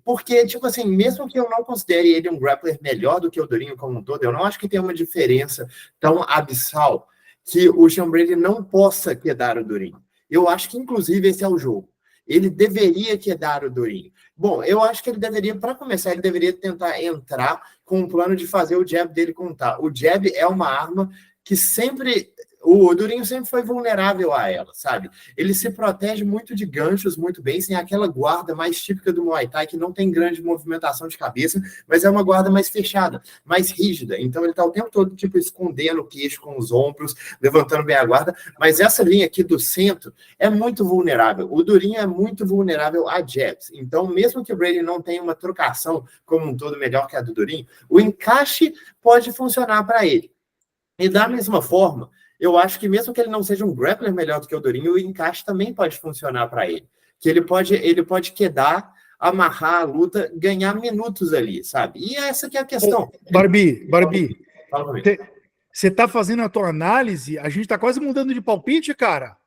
D: porque, tipo assim, mesmo que eu não considere ele um grappler melhor do que o Durinho como um todo, eu não acho que tem uma diferença tão abissal que o Sean Brady não possa quedar o Durinho. Eu acho que, inclusive, esse é o jogo. Ele deveria quedar o Durinho. Bom, eu acho que ele deveria, para começar, ele deveria tentar entrar com um plano de fazer o jab dele contar. O jab é uma arma que sempre... O Durinho sempre foi vulnerável a ela, sabe? Ele se protege muito de ganchos, muito bem, sem aquela guarda mais típica do Muay Thai, que não tem grande movimentação de cabeça, mas é uma guarda mais fechada, mais rígida. Então ele tá o tempo todo, tipo, escondendo o queixo com os ombros, levantando bem a guarda. Mas essa linha aqui do centro é muito vulnerável. O Durinho é muito vulnerável a jabs. Então, mesmo que o Brady não tenha uma trocação como um todo melhor que a do Durinho, o encaixe pode funcionar para ele. E da mesma forma, eu acho que mesmo que ele não seja um grappler melhor do que o Durinho, o encaixe também pode funcionar para ele. Que ele pode quedar, amarrar a luta, ganhar minutos ali, sabe? E essa que é a questão.
A: Barbie,
D: Fala comigo.
A: você tá fazendo a tua análise, a gente tá quase mudando de palpite, cara.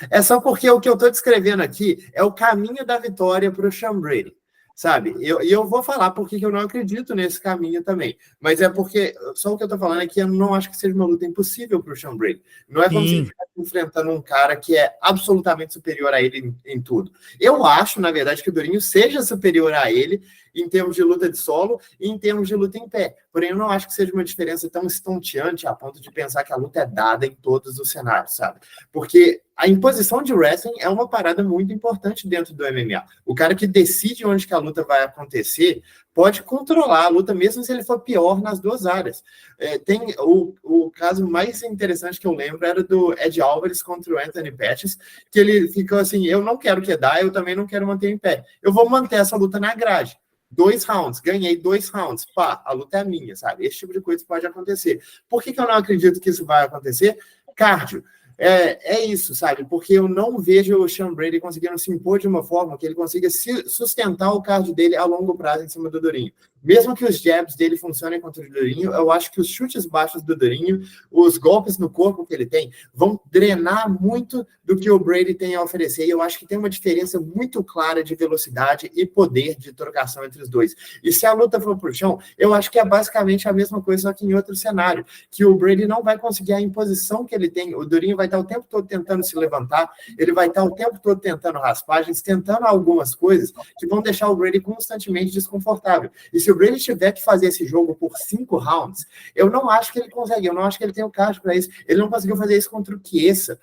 D: É só porque o que eu tô descrevendo aqui é o caminho da vitória para o Sean Brady. Sabe? E eu vou falar porque eu não acredito nesse caminho também. Mas é porque, só o que eu tô falando é que eu não acho que seja uma luta impossível pro Sean Brady. Não é como se ele estivesse enfrentando um cara que é absolutamente superior a ele em tudo. Eu acho, na verdade, que o Durinho seja superior a ele em termos de luta de solo e em termos de luta em pé. Porém, eu não acho que seja uma diferença tão estonteante a ponto de pensar que a luta é dada em todos os cenários, sabe? Porque a imposição de wrestling é uma parada muito importante dentro do MMA. O cara que decide onde que a luta vai acontecer pode controlar a luta, mesmo se ele for pior nas duas áreas. Tem o caso mais interessante que eu lembro era do Ed Alvarez contra o Anthony Pettis, que ele ficou assim, eu não quero quedar, eu também não quero manter em pé. Eu vou manter essa luta na grade. 2 rounds, ganhei 2 rounds, pá, a luta é minha, sabe? Esse tipo de coisa pode acontecer. Por que eu não acredito que isso vai acontecer? Cardio. É isso, sabe? Porque eu não vejo o Sean Brady conseguindo se impor de uma forma que ele consiga sustentar o cardio dele a longo prazo em cima do Durinho. Mesmo que os jabs dele funcionem contra o Durinho, eu acho que os chutes baixos do Durinho, os golpes no corpo que ele tem, vão drenar muito do que o Brady tem a oferecer. E eu acho que tem uma diferença muito clara de velocidade e poder de trocação entre os dois. E se a luta for pro chão, eu acho que é basicamente a mesma coisa, só que em outro cenário, que o Brady não vai conseguir a imposição que ele tem. O Durinho vai estar o tempo todo tentando se levantar, ele vai estar o tempo todo tentando raspagens, tentando algumas coisas que vão deixar o Brady constantemente desconfortável. E se o o Brady tiver que fazer esse jogo por 5 rounds, eu não acho que ele consegue, eu não acho que ele tem o card para isso. Ele não conseguiu fazer isso contra o Chiesa.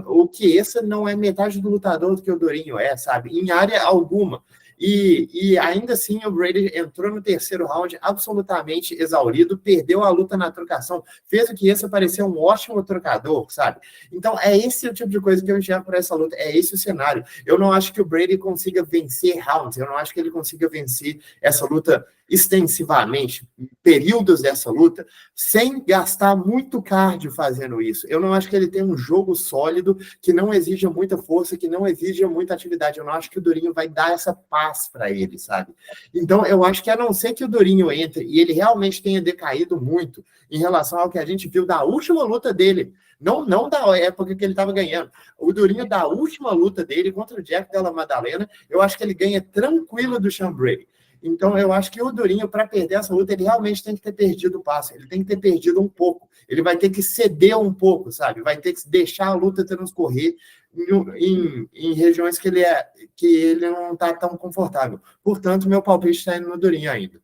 D: O Chiesa não é metade do lutador do que o Durinho é, sabe? Em área alguma. E ainda assim o Brady entrou no terceiro round absolutamente exaurido, perdeu a luta na trocação, fez o que esse parecer um ótimo trocador, sabe? Então é esse o tipo de coisa que eu enxergo por essa luta, é esse o cenário. Eu não acho que o Brady consiga vencer rounds, eu não acho que ele consiga vencer essa luta extensivamente, períodos dessa luta, sem gastar muito cardio fazendo isso. Eu não acho que ele tem um jogo sólido que não exija muita força, que não exija muita atividade. Eu não acho que o Durinho vai dar essa paz para ele, sabe? Então, eu acho que a não ser que o Durinho entre e ele realmente tenha decaído muito em relação ao que a gente viu da última luta dele, não da época que ele estava ganhando. O Durinho da última luta dele contra o Jack Della Maddalena, eu acho que ele ganha tranquilo do Sean Brady. Então, eu acho que o Durinho, para perder essa luta, ele realmente tem que ter perdido o passo. Ele tem que ter perdido um pouco. Ele vai ter que ceder um pouco, sabe? Vai ter que deixar a luta transcorrer em regiões que ele não está tão confortável. Portanto, meu palpite está indo no Durinho ainda.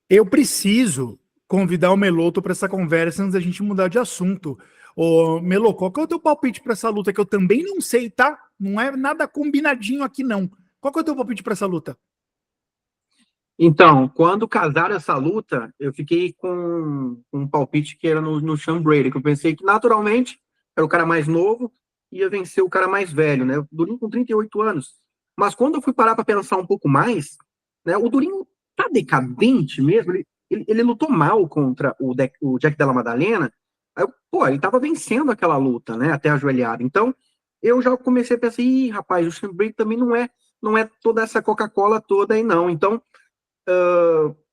A: Eu preciso convidar o Meloto para essa conversa antes da gente mudar de assunto. Ô, Melo, qual que é o teu palpite para essa luta? Que eu também não sei, tá? Não é nada combinadinho aqui, não. Qual que é o teu palpite para essa luta?
C: Então, quando casaram essa luta, eu fiquei com um palpite que era no Sean Brady, que eu pensei que naturalmente era o cara mais novo, ia vencer o cara mais velho, né? O Durinho com 38 anos. Mas quando eu fui parar para pensar um pouco mais, né? O Durinho tá decadente mesmo, ele lutou mal contra o Jack Della Maddalena, aí, pô, ele tava vencendo aquela luta, né? Até ajoelhado. Então, eu já comecei a pensar, ih, rapaz, o Sean Brady também não é toda essa Coca-Cola toda aí, não. Então,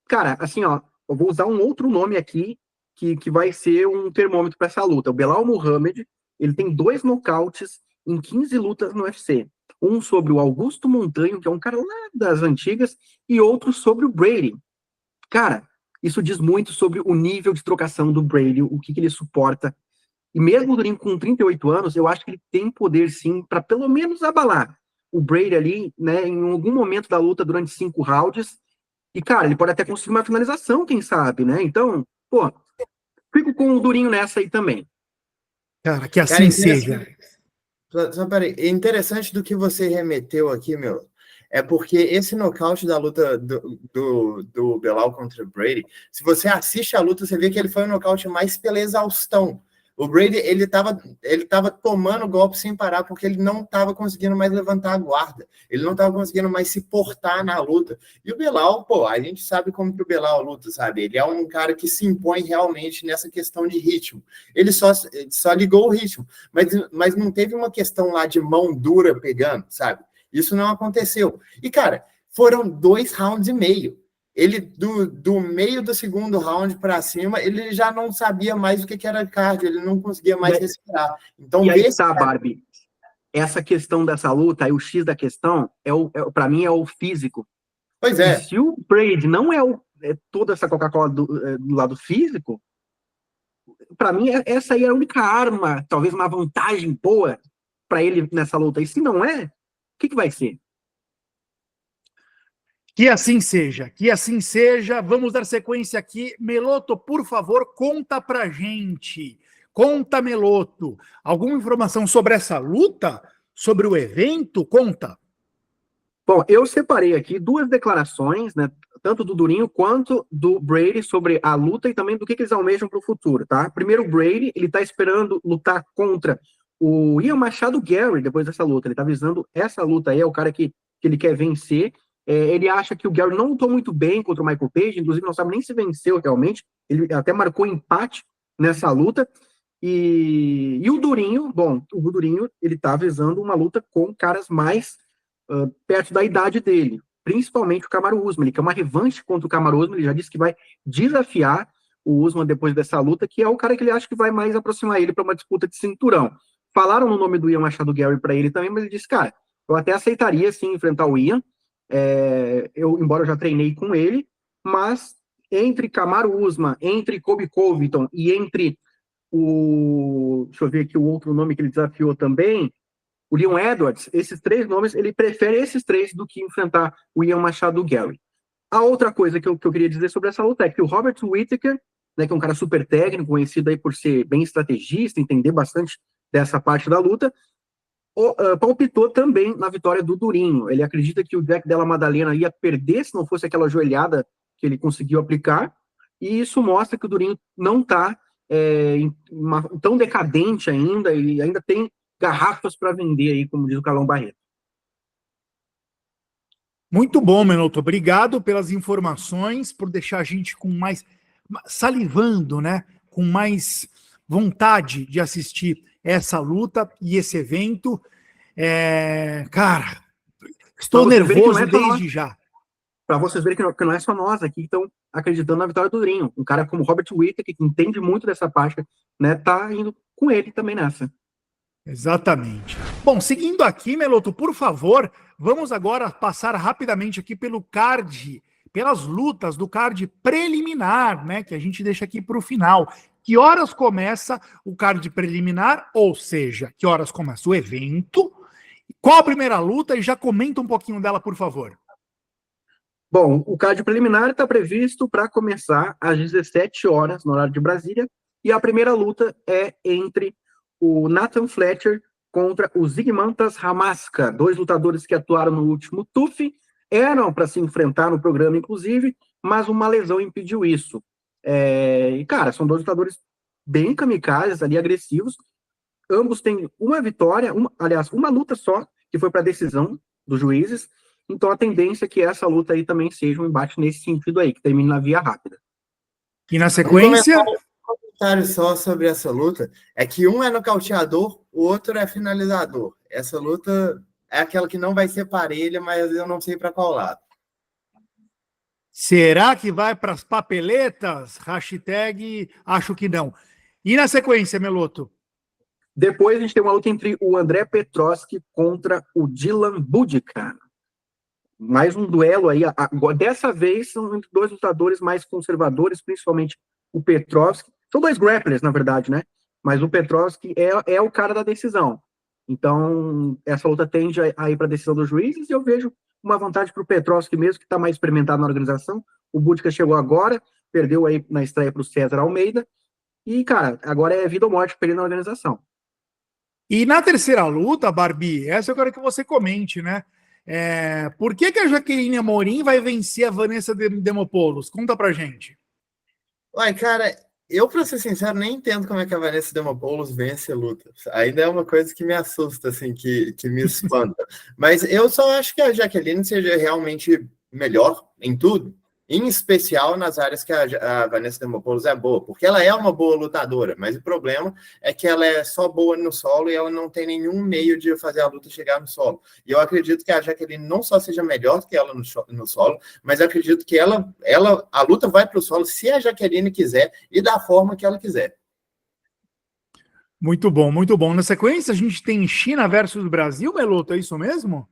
C: cara, assim, ó, eu vou usar um outro nome aqui que vai ser um termômetro para essa luta. O Belal Muhammad, ele tem 2 nocautes em 15 lutas no UFC. Um sobre o Augusto Montanho, que é um cara lá das antigas, e outro sobre o Brady. Cara, isso diz muito sobre o nível de trocação do Brady, o que ele suporta. E mesmo o Durinho com 38 anos, eu acho que ele tem poder, sim, para pelo menos abalar o Brady ali, né, em algum momento da luta durante 5 rounds. E, cara, ele pode até conseguir uma finalização, quem sabe, né? Então, pô, fico com o Durinho nessa aí também.
A: Cara, que assim seja.
D: Só peraí, interessante do que você remeteu aqui, meu, é porque esse nocaute da luta do Belal contra o Brady, se você assiste a luta, você vê que ele foi um nocaute mais pela exaustão. O Brady, ele tava tomando golpe sem parar, porque ele não estava conseguindo mais levantar a guarda. Ele não estava conseguindo mais se portar na luta. E o Belal, pô, a gente sabe como que o Belal luta, sabe? Ele é um cara que se impõe realmente nessa questão de ritmo. Ele só ligou o ritmo, mas não teve uma questão lá de mão dura pegando, sabe? Isso não aconteceu. E, cara, foram 2 rounds e meio. Ele, do meio do segundo round para cima, ele já não sabia mais o que era cardio, ele não conseguia mais respirar. Então,
C: e aí tá, Barbie, essa questão dessa luta, aí o X da questão, para mim, é o físico.
D: Pois é.
C: E se o Brady não é toda essa Coca-Cola do lado físico, para mim, essa aí é a única arma, talvez uma vantagem boa para ele nessa luta. E se não é, o que vai ser?
A: Que assim seja, que assim seja. Vamos dar sequência aqui. Meloto, por favor, conta pra gente. Conta, Meloto. Alguma informação sobre essa luta? Sobre o evento? Conta.
C: Bom, eu separei aqui 2 declarações, né, tanto do Durinho quanto do Brady sobre a luta e também do que eles almejam para o futuro, tá? Primeiro, o Brady, ele tá esperando lutar contra o Ian Machado Gary depois dessa luta. Ele tá visando essa luta aí, é o cara que ele quer vencer. Ele acha que o Gary não lutou muito bem contra o Michael Page, inclusive não sabe nem se venceu realmente. Ele até marcou empate nessa luta. E o Durinho, bom, o Durinho, ele tá visando uma luta com caras mais perto da idade dele, principalmente o Kamaru Usman. Ele quer uma revanche contra o Kamaru Usman, ele já disse que vai desafiar o Usman depois dessa luta, que é o cara que ele acha que vai mais aproximar ele para uma disputa de cinturão. Falaram no nome do Ian Machado Gary para ele também, mas ele disse, cara, eu até aceitaria sim enfrentar o Ian, embora eu já treinei com ele, mas entre Kamaru Usman, entre Colby Covington e entre deixa eu ver aqui o outro nome que ele desafiou também, o Leon Edwards, esses 3 nomes, ele prefere esses 3 do que enfrentar o Ian Machado Gary. A outra coisa que eu queria dizer sobre essa luta é que o Robert Whittaker, né, que é um cara super técnico, conhecido aí por ser bem estrategista, entender bastante dessa parte da luta, palpitou também na vitória do Durinho. Ele acredita que o Jack Della Maddalena ia perder se não fosse aquela joelhada que ele conseguiu aplicar, e isso mostra que o Durinho não está tão decadente ainda, e ainda tem garrafas para vender aí, como diz o Calão Barreto.
A: Muito bom, Menoto. Obrigado pelas informações, por deixar a gente com mais salivando, né? Com mais vontade de assistir essa luta e esse evento. Cara, estou nervoso desde já.
C: Para vocês verem que não é só nós aqui que estão acreditando na vitória do Durinho. Um cara como Robert Whittaker, que entende muito dessa parte, né? Tá indo com ele também nessa.
A: Exatamente. Bom, seguindo aqui, Meloto, por favor, vamos agora passar rapidamente aqui pelo card, pelas lutas do card preliminar, né, que a gente deixa aqui para o final. Que horas começa o card preliminar, ou seja, que horas começa o evento, qual a primeira luta, e já comenta um pouquinho dela, por favor.
C: Bom, o card preliminar está previsto para começar às 17 horas, no horário de Brasília, e a primeira luta é entre o Nathan Fletcher contra o Zigmantas Hamaska, 2 lutadores que atuaram no último TUF, eram para se enfrentar no programa, inclusive, mas uma lesão impediu isso. E, cara, são 2 lutadores bem kamikazes ali, agressivos. Ambos têm uma vitória, uma luta só, que foi para decisão dos juízes. Então, a tendência é que essa luta aí também seja um embate nesse sentido aí, que termine na via rápida.
A: E na sequência...
D: comentário só sobre essa luta é que um é nocauteador, o outro é finalizador. Essa luta é aquela que não vai ser parelha, mas eu não sei para qual lado.
A: Será que vai para as papeletas? Hashtag acho que não. E na sequência, Meloto?
C: Depois a gente tem uma luta entre o André Petroski contra o Dylan Budka. Mais um duelo aí. Dessa vez são entre 2 lutadores mais conservadores, principalmente o Petroski. São 2 grapplers, na verdade, né? Mas o Petroski é o cara da decisão. Então, essa luta tende a ir para a decisão dos juízes, e eu vejo uma vantagem para o Petroski mesmo, que está mais experimentado na organização. O Budka chegou agora, perdeu aí na estreia para o César Almeida. E, cara, agora é vida ou morte para ele na organização.
A: E na terceira luta, Barbie, essa eu quero que você comente, né? Por que a Jaqueline Amorim vai vencer a Vanessa Demopoulos? Conta pra gente.
D: Uai, cara, eu, pra ser sincero, nem entendo como é que a Vanessa Demopoulos vence a luta. Ainda é uma coisa que me assusta, assim, que me espanta. Mas eu só acho que a Jaqueline seja realmente melhor em tudo, em especial nas áreas que a Vanessa Demopoulos é boa, porque ela é uma boa lutadora, mas o problema é que ela é só boa no solo e ela não tem nenhum meio de fazer a luta chegar no solo. E eu acredito que a Jaqueline não só seja melhor que ela no solo, mas eu acredito que a luta vai para o solo se a Jaqueline quiser e da forma que ela quiser.
A: Muito bom, muito bom. Na sequência, a gente tem China versus Brasil, Meloto, é isso mesmo?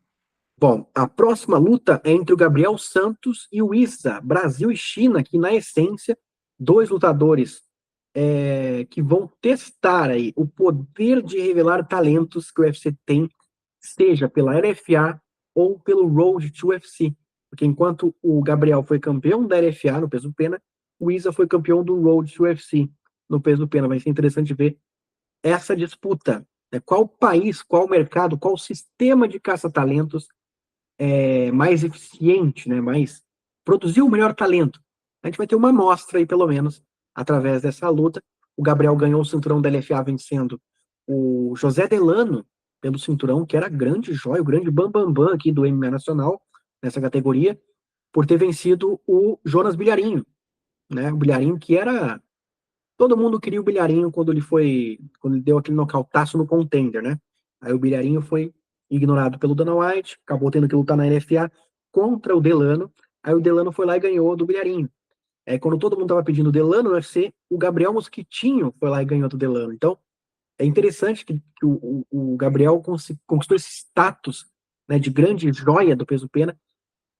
C: Bom, a próxima luta é entre o Gabriel Santos e o Issa, Brasil e China, que na essência, 2 lutadores que vão testar aí o poder de revelar talentos que o UFC tem, seja pela LFA ou pelo Road to UFC. Porque enquanto o Gabriel foi campeão da LFA no peso pena, o Issa foi campeão do Road to UFC no peso pena. Vai ser interessante ver essa disputa. Qual país, qual mercado, qual sistema de caça-talentos mais eficiente, né, produziu o melhor talento. A gente vai ter uma amostra aí, pelo menos, através dessa luta. O Gabriel ganhou o cinturão da LFA vencendo o José Delano pelo cinturão, que era grande joia, o grande bambambam aqui do MMA Nacional, nessa categoria, por ter vencido o Jonas Bilharinho, né, o Bilharinho que era... Todo mundo queria o Bilharinho quando ele deu aquele nocautaço no Contender, né? Aí o Bilharinho foi ignorado pelo Dana White, acabou tendo que lutar na LFA contra o Delano, aí o Delano foi lá e ganhou do Bilharinho. Quando todo mundo estava pedindo o Delano no UFC, o Gabriel Mosquitinho foi lá e ganhou do Delano. Então, é interessante que o Gabriel conquistou esse status, né, de grande joia do peso pena,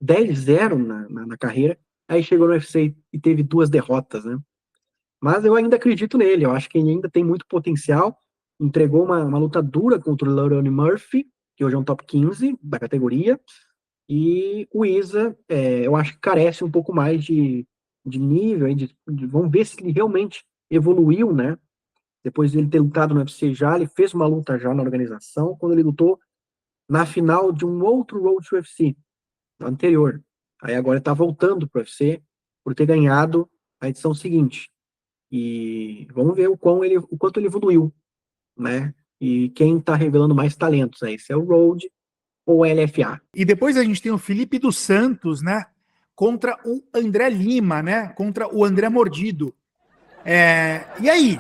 C: 10-0 na carreira, aí chegou no UFC e teve 2 derrotas, né? Mas eu ainda acredito nele, eu acho que ele ainda tem muito potencial, entregou uma luta dura contra o Lerone Murphy, que hoje é um top 15 da categoria, E o Isa, eu acho que carece um pouco mais de nível, aí, vamos ver se ele realmente evoluiu, né? Depois de ele ter lutado no UFC já, ele fez uma luta já na organização, quando ele lutou na final de um outro Road to UFC, anterior. Aí agora ele tá voltando pro UFC por ter ganhado a edição seguinte. E vamos ver o quanto ele evoluiu, né? E quem tá revelando mais talentos aí, se é o Road ou o LFA.
A: E depois a gente tem o Felipe dos Santos, né? Contra o André Lima, né? Contra o André Mordido. E aí?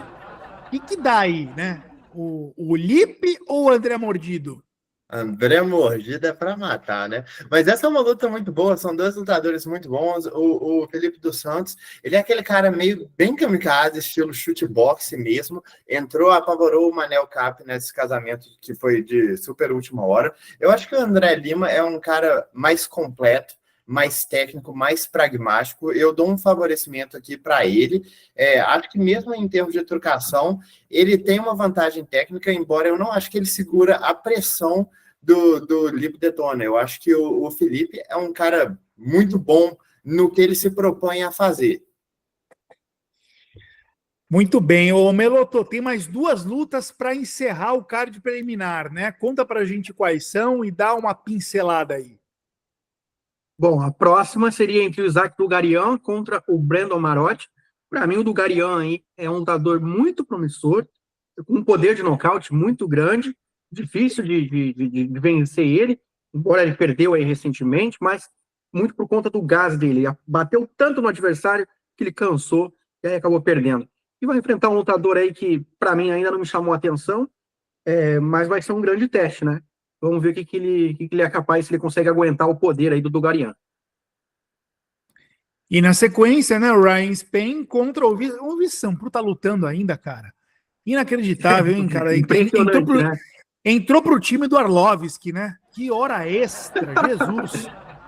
A: O que dá aí, né? O Lipe ou o André Mordido?
D: André Mordida é pra matar, né? Mas essa é uma luta muito boa, são dois lutadores muito bons. O Felipe dos Santos, ele é aquele cara meio bem kamikaze, estilo chute boxe mesmo. Entrou, apavorou o Manel Cap nesse casamento que foi de super última hora. Eu acho que o André Lima é um cara mais completo, mais técnico, mais pragmático. Eu dou um favorecimento aqui para ele. Acho que mesmo em termos de trocação, ele tem uma vantagem técnica, embora eu não acho que ele segura a pressão do Lipe Detona. Eu acho que o Felipe é um cara muito bom no que ele se propõe a fazer.
A: Muito bem. Ô Meloto, tem mais 2 lutas para encerrar o card preliminar, né? Conta pra gente quais são e dá uma pincelada aí.
C: Bom, a próxima seria entre o Isaac Dugarian contra o Brandon Marotti. Para mim, o Dugarian aí é um lutador muito promissor, com um poder de nocaute muito grande, difícil de vencer ele, embora ele perdeu aí recentemente, mas muito por conta do gás dele. Ele bateu tanto no adversário que ele cansou e aí acabou perdendo. E vai enfrentar um lutador aí que, para mim, ainda não me chamou a atenção, mas vai ser um grande teste, né? Vamos ver o que ele é capaz, se ele consegue aguentar o poder aí do Dugarian.
A: E na sequência, né, o Ryan Spain contra o Vissampru tá lutando ainda, cara. Inacreditável, hein, cara?
C: Impressionante, né?
A: Entrou pro time do Arlovski, né? Que hora extra, Jesus.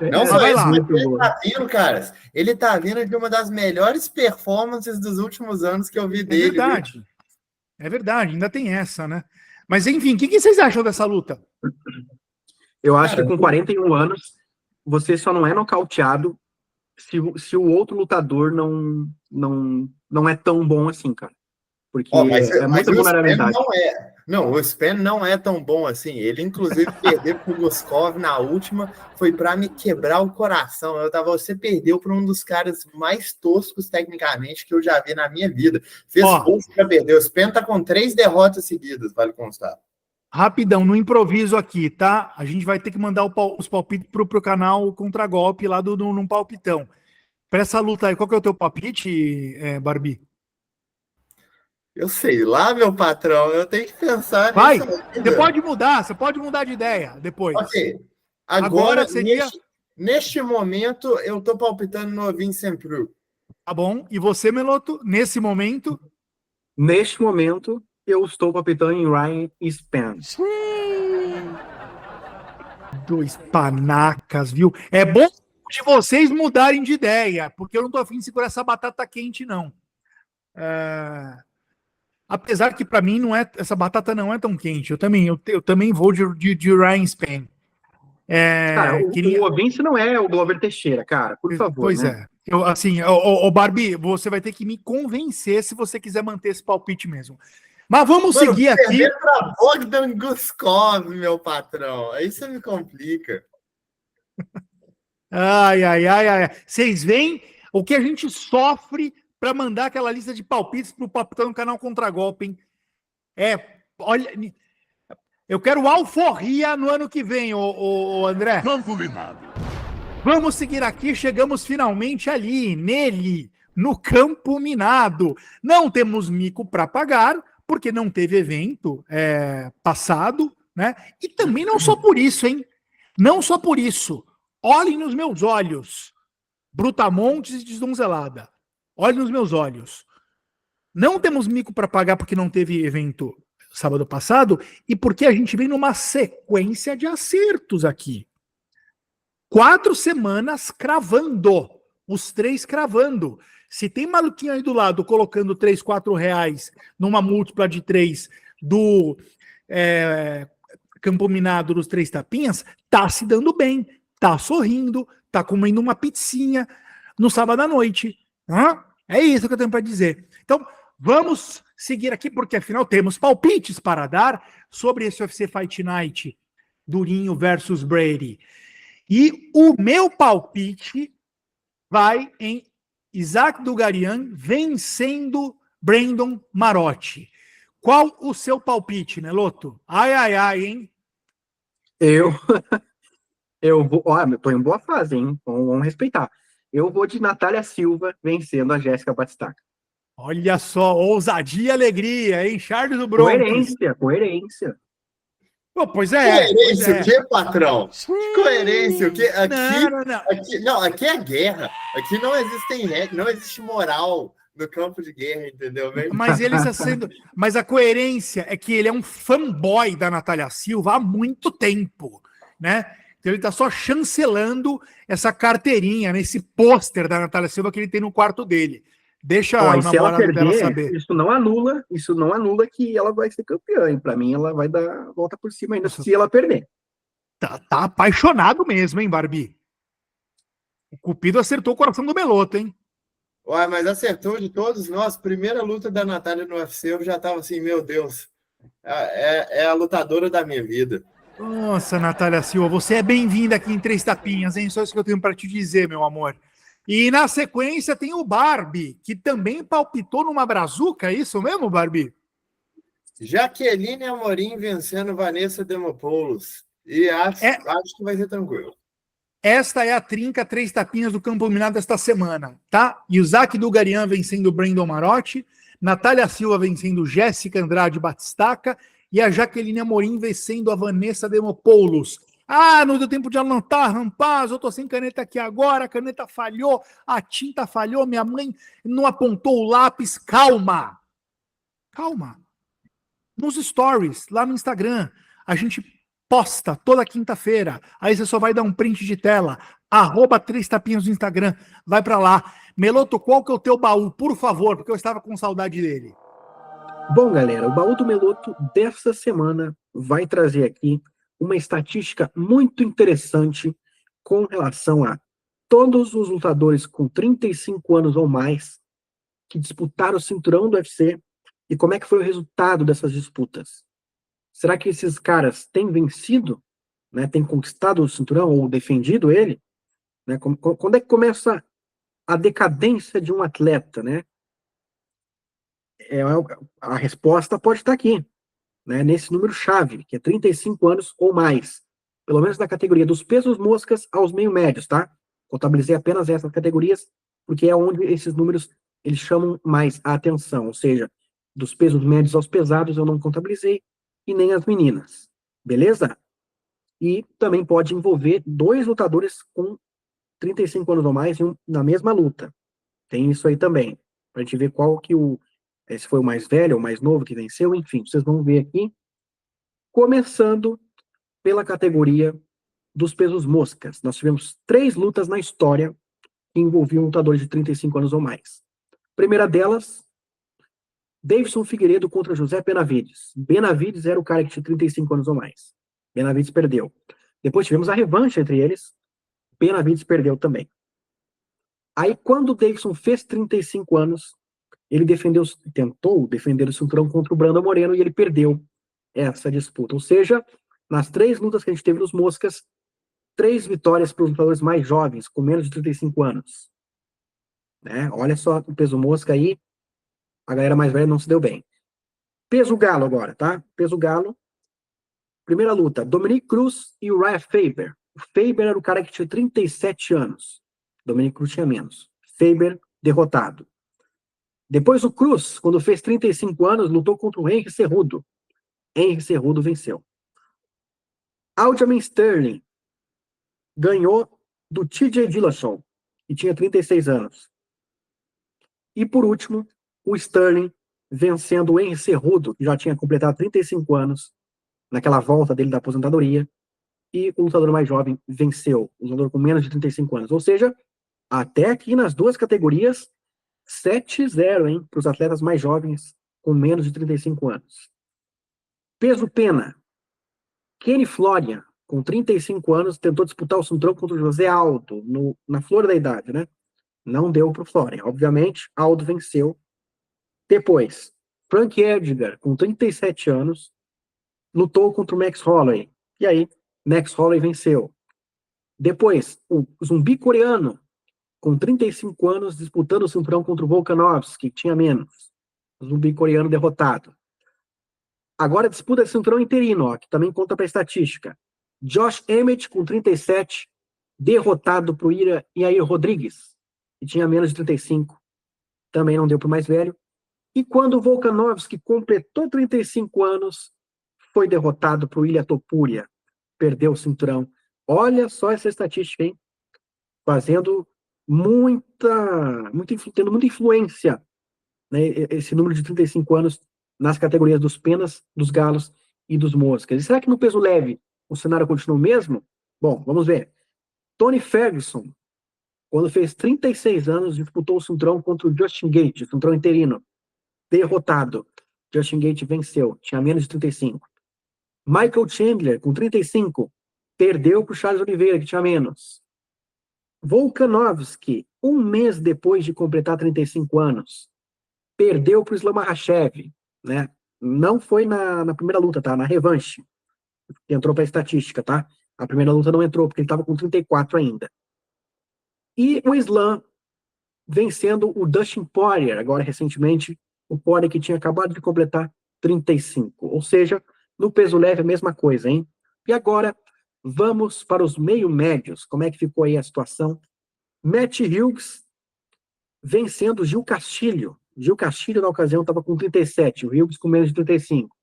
D: Não só
A: vai
D: isso,
A: lá.
D: mas ele tá vindo, caras. Ele tá vindo de uma das melhores performances dos últimos anos que eu vi dele.
A: É verdade. Viu? É verdade, ainda tem essa, né? Mas enfim, o que vocês acham dessa luta?
C: Eu acho que com 41 anos, você só não é nocauteado se o outro lutador não é tão bom assim, cara. Porque muita vulnerabilidade.
D: O Spen não é tão bom assim. Ele, inclusive, perdeu pro Guskov na última, foi para me quebrar o coração. Você perdeu para um dos caras mais toscos tecnicamente que eu já vi na minha vida. Fez força para perder. O Spen tá com 3 derrotas seguidas, vale constar.
A: Rapidão, no improviso aqui, tá? A gente vai ter que mandar os palpites pro canal Contragolpe lá num palpitão. Para essa luta aí, qual que é o teu palpite, Barbie?
D: Eu sei lá, meu patrão, eu tenho que pensar
A: Vai,
D: nisso.
A: você pode mudar de ideia depois.
D: Ok. Agora seria... neste momento, eu tô palpitando no Vincent Pru.
A: Tá bom. E você, Meloto, nesse momento?
C: Neste momento, eu estou palpitando em Ryan Spence.
A: 2 panacas, viu? É bom de vocês mudarem de ideia, porque eu não tô afim de segurar essa batata quente, não. Apesar que para mim essa batata não é tão quente. Eu também vou de Ryan Spain.
C: Cara, o Vince não é o Glover Teixeira, cara, por favor.
A: Pois
C: né?
A: O Barbie, você vai ter que me convencer se você quiser manter esse palpite mesmo. Mas vamos seguir aqui.
D: Para Bogdan Guskov, meu patrão. Aí você me complica.
A: Ai. Vocês veem o que a gente sofre para mandar aquela lista de palpites pro Palpitão no canal Contragolpe, hein? Olha, eu quero alforria no ano que vem, o André.
B: Não combinado.
A: Vamos seguir aqui, chegamos finalmente nele, no Campo Minado. Não temos mico para pagar, porque não teve evento passado, né? E também não só por isso, hein? Não só por isso. Olhem nos meus olhos, Brutamontes e Desdonzelada. Olhem nos meus olhos. Não temos mico para pagar porque não teve evento sábado passado e porque a gente vem numa sequência de acertos aqui. 4 semanas cravando. Os 3 cravando. Se tem maluquinho aí do lado colocando 3, 4 reais numa múltipla de 3 do Campo Minado dos 3 tapinhas, tá se dando bem. tá sorrindo, tá comendo uma pizzinha no sábado à noite. Hã? É isso que eu tenho para dizer. Então, vamos seguir aqui, porque afinal temos palpites para dar sobre esse UFC Fight Night, Durinho versus Brady. E o meu palpite vai em Isaac Dugarian vencendo Brandon Marotti. Qual o seu palpite, Meloto? Ai, ai, ai, hein?
C: Eu, eu vou. Olha, eu tô em boa fase, hein? Vamos respeitar. Eu vou de Natália Silva vencendo a Jéssica Batistaca.
A: Olha só, ousadia e alegria, hein? Charles do Bronx.
C: Coerência.
A: Pô, pois é.
D: Coerência o quê, patrão? Coerência o quê?
A: Aqui
D: Aqui é guerra. Aqui não existem regras, não existe moral no campo de guerra, entendeu?
A: Mas ele está sendo. Mas a coerência é que ele é um fanboy da Natália Silva há muito tempo, né? Então ele está só chancelando essa carteirinha, nesse pôster da Natália Silva que ele tem no quarto dele. Deixa
C: Ó,
A: o
C: e se ela
A: namorado dela
C: perder,
A: saber.
C: isso não anula que ela vai ser campeã. Para mim, ela vai dar a volta por cima ainda
A: Nossa.
C: se ela perder.
A: Tá apaixonado mesmo, hein, Barbie? O Cupido acertou o coração do Meloto, hein?
D: Ué, mas acertou de todos nós. Primeira luta da Natália no UFC, eu já tava assim, meu Deus, é a lutadora da minha vida.
A: Nossa, Natália Silva, você é bem-vinda aqui em Três Tapinhas, hein? Só isso que eu tenho para te dizer, meu amor. E na sequência tem o Barbie, que também palpitou numa brazuca, é isso mesmo, Barbie?
D: Jaqueline Amorim vencendo Vanessa Demopoulos. E acho que vai ser tranquilo.
A: Esta é a trinca Três Tapinhas do Campo Minado desta semana, tá? Isaac Dugarian vencendo Brandon Marotti, Natália Silva vencendo Jéssica Andrade Batistaca e a Jaqueline Amorim vencendo a Vanessa Demopoulos. Ah, não deu tempo de anotar, rapaz, eu tô sem caneta aqui agora, a caneta falhou, a tinta falhou, minha mãe não apontou o lápis. Calma. Nos stories, lá no Instagram, a gente posta toda quinta-feira. Aí você só vai dar um print de tela. @Três Tapinhas no Instagram. Vai pra lá. Meloto, qual que é o teu baú, por favor, porque eu estava com saudade dele.
C: Bom, galera, o baú do Meloto dessa semana vai trazer aqui uma estatística muito interessante com relação a todos os lutadores com 35 anos ou mais que disputaram o cinturão do UFC e como é que foi o resultado dessas disputas. Será que esses caras têm vencido, né, têm conquistado o cinturão ou defendido ele? Né? Quando é que começa a decadência de um atleta, né? A resposta pode estar aqui, né, nesse número-chave, que é 35 anos ou mais. Pelo menos na categoria dos pesos moscas aos meio-médios, tá? Contabilizei apenas essas categorias, porque é onde esses números eles chamam mais a atenção. Ou seja, dos pesos médios aos pesados eu não contabilizei, e nem as meninas. Beleza? E também pode envolver 2 lutadores com 35 anos ou mais na mesma luta. Tem isso aí também. Pra gente ver qual que se foi o mais velho ou o mais novo que venceu, enfim, vocês vão ver aqui. Começando pela categoria dos pesos moscas. Nós tivemos 3 lutas na história que envolviam lutadores de 35 anos ou mais. Primeira delas, Davidson Figueiredo contra José Benavides. Benavides era o cara que tinha 35 anos ou mais. Benavides perdeu. Depois tivemos a revanche entre eles. Benavides perdeu também. Aí, quando o Davidson fez 35 anos, ele tentou defender o cinturão contra o Brandon Moreno e ele perdeu essa disputa. Ou seja, nas 3 lutas que a gente teve nos moscas, 3 vitórias para os lutadores mais jovens, com menos de 35 anos. Né? Olha só o peso mosca aí. A galera mais velha não se deu bem. Peso galo agora, tá? Peso galo. Primeira luta, Dominick Cruz e Uriah Faber. O Faber era o cara que tinha 37 anos. Dominick Cruz tinha menos. Faber derrotado. Depois o Cruz, quando fez 35 anos, lutou contra o Henry Cejudo. Henry Cejudo venceu. Aljamain Sterling ganhou do TJ Dillashaw, que tinha 36 anos. E por último, o Sterling vencendo o Henry Cejudo, que já tinha completado 35 anos, naquela volta dele da aposentadoria, e o lutador mais jovem venceu, o lutador com menos de 35 anos. Ou seja, até aqui nas 2 categorias, 7-0, hein, para os atletas mais jovens com menos de 35 anos. Peso pena, Kenny Florian com 35 anos, tentou disputar o cinturão contra o José Aldo, na flor da idade, né? Não deu para o Florian. Obviamente, Aldo venceu. Depois, Frank Edgar, com 37 anos, lutou contra o Max Holloway. E aí, Max Holloway venceu. Depois, o zumbi coreano, com 35 anos, disputando o cinturão contra o Volkanovski, que tinha menos. O zumbi coreano derrotado. Agora disputa esse cinturão interino, ó, que também conta para a estatística. Josh Emmett, com 37, derrotado para o Yair Rodrigues, que tinha menos de 35. Também não deu para o mais velho. E quando o Volkanovski completou 35 anos, foi derrotado para o Ilia Topuria. Perdeu o cinturão. Olha só essa estatística, hein? Fazendo tendo muita influência, né, esse número de 35 anos nas categorias dos penas, dos galos e dos moscas. E será que no peso leve o cenário continua o mesmo? Bom, vamos ver. Tony Ferguson, quando fez 36 anos, disputou o cinturão contra o Justin Gaethje, cinturão interino. Derrotado. Justin Gaethje venceu, tinha menos de 35. Michael Chandler, com 35, perdeu para o Charles Oliveira, que tinha menos. Volkanovski, um mês depois de completar 35 anos, perdeu para o Islam Makhachev, né? Não foi na primeira luta, tá? Na revanche. Entrou para a estatística, tá? A primeira luta não entrou, porque ele estava com 34 ainda. E o Islam vencendo o Dustin Poirier, agora recentemente, o Poirier que tinha acabado de completar 35. Ou seja, no peso leve a mesma coisa, hein? E agora, vamos para os meio-médios. Como é que ficou aí a situação? Matt Hughes vencendo Gil Castilho. Gil Castilho, na ocasião, estava com 37. O Hughes com menos de 35.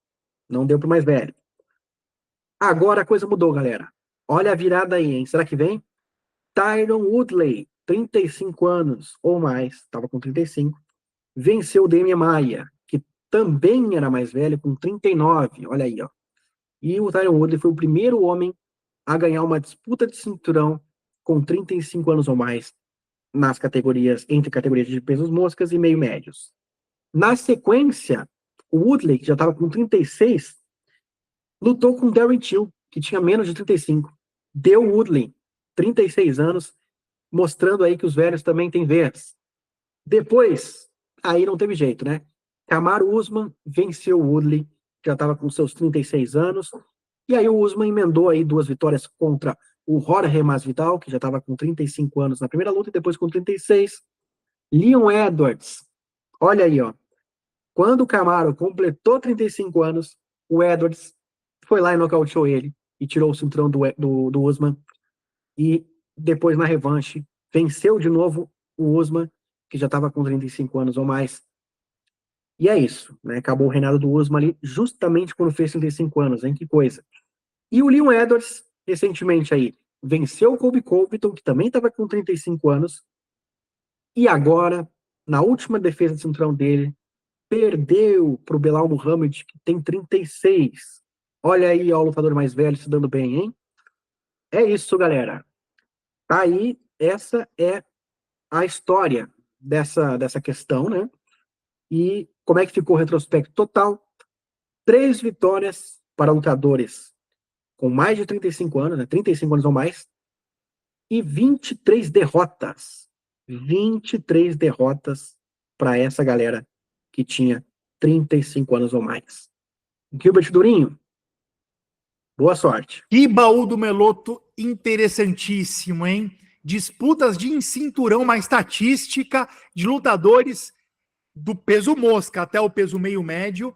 C: Não deu para o mais velho. Agora a coisa mudou, galera. Olha a virada aí, hein? Será que vem? Tyron Woodley, 35 anos ou mais, estava com 35, venceu o Demian Maia, que também era mais velho, com 39. Olha aí, ó. E o Tyron Woodley foi o primeiro homem a ganhar uma disputa de cinturão com 35 anos ou mais entre categorias de pesos moscas e meio médios. Na sequência, o Woodley, que já estava com 36, lutou com Darren Till, que tinha menos de 35. Deu Woodley, 36 anos, mostrando aí que os velhos também têm vez. Depois, aí não teve jeito, né? Kamaru Usman venceu o Woodley, que já estava com seus 36 anos, e aí o Usman emendou aí 2 vitórias contra o Jorge Masvidal, que já estava com 35 anos na primeira luta, e depois com 36. Leon Edwards, olha aí, ó. Quando o Kamaru completou 35 anos, o Edwards foi lá e nocauteou ele, e tirou o cinturão do Usman, e depois na revanche, venceu de novo o Usman, que já estava com 35 anos ou mais. E é isso, né? Acabou o reinado do Usman ali, justamente quando fez 35 anos, hein? Que coisa. E o Leon Edwards, recentemente aí, venceu o Colby Covington, que também estava com 35 anos, e agora, na última defesa de cinturão dele, perdeu para o Belal Muhammad, que tem 36. Olha aí, ó, o lutador mais velho se dando bem, hein? É isso, galera. Tá aí, essa é a história dessa questão, né? E como é que ficou o retrospecto total? 3 vitórias para lutadores com mais de 35 anos, né? 35 anos ou mais, e 23 derrotas. 23 derrotas para essa galera que tinha 35 anos ou mais. Gilbert Durinho, boa sorte.
A: Que baú do Meloto interessantíssimo, hein? Disputas de cinturão, uma estatística de lutadores do peso mosca até o peso meio médio,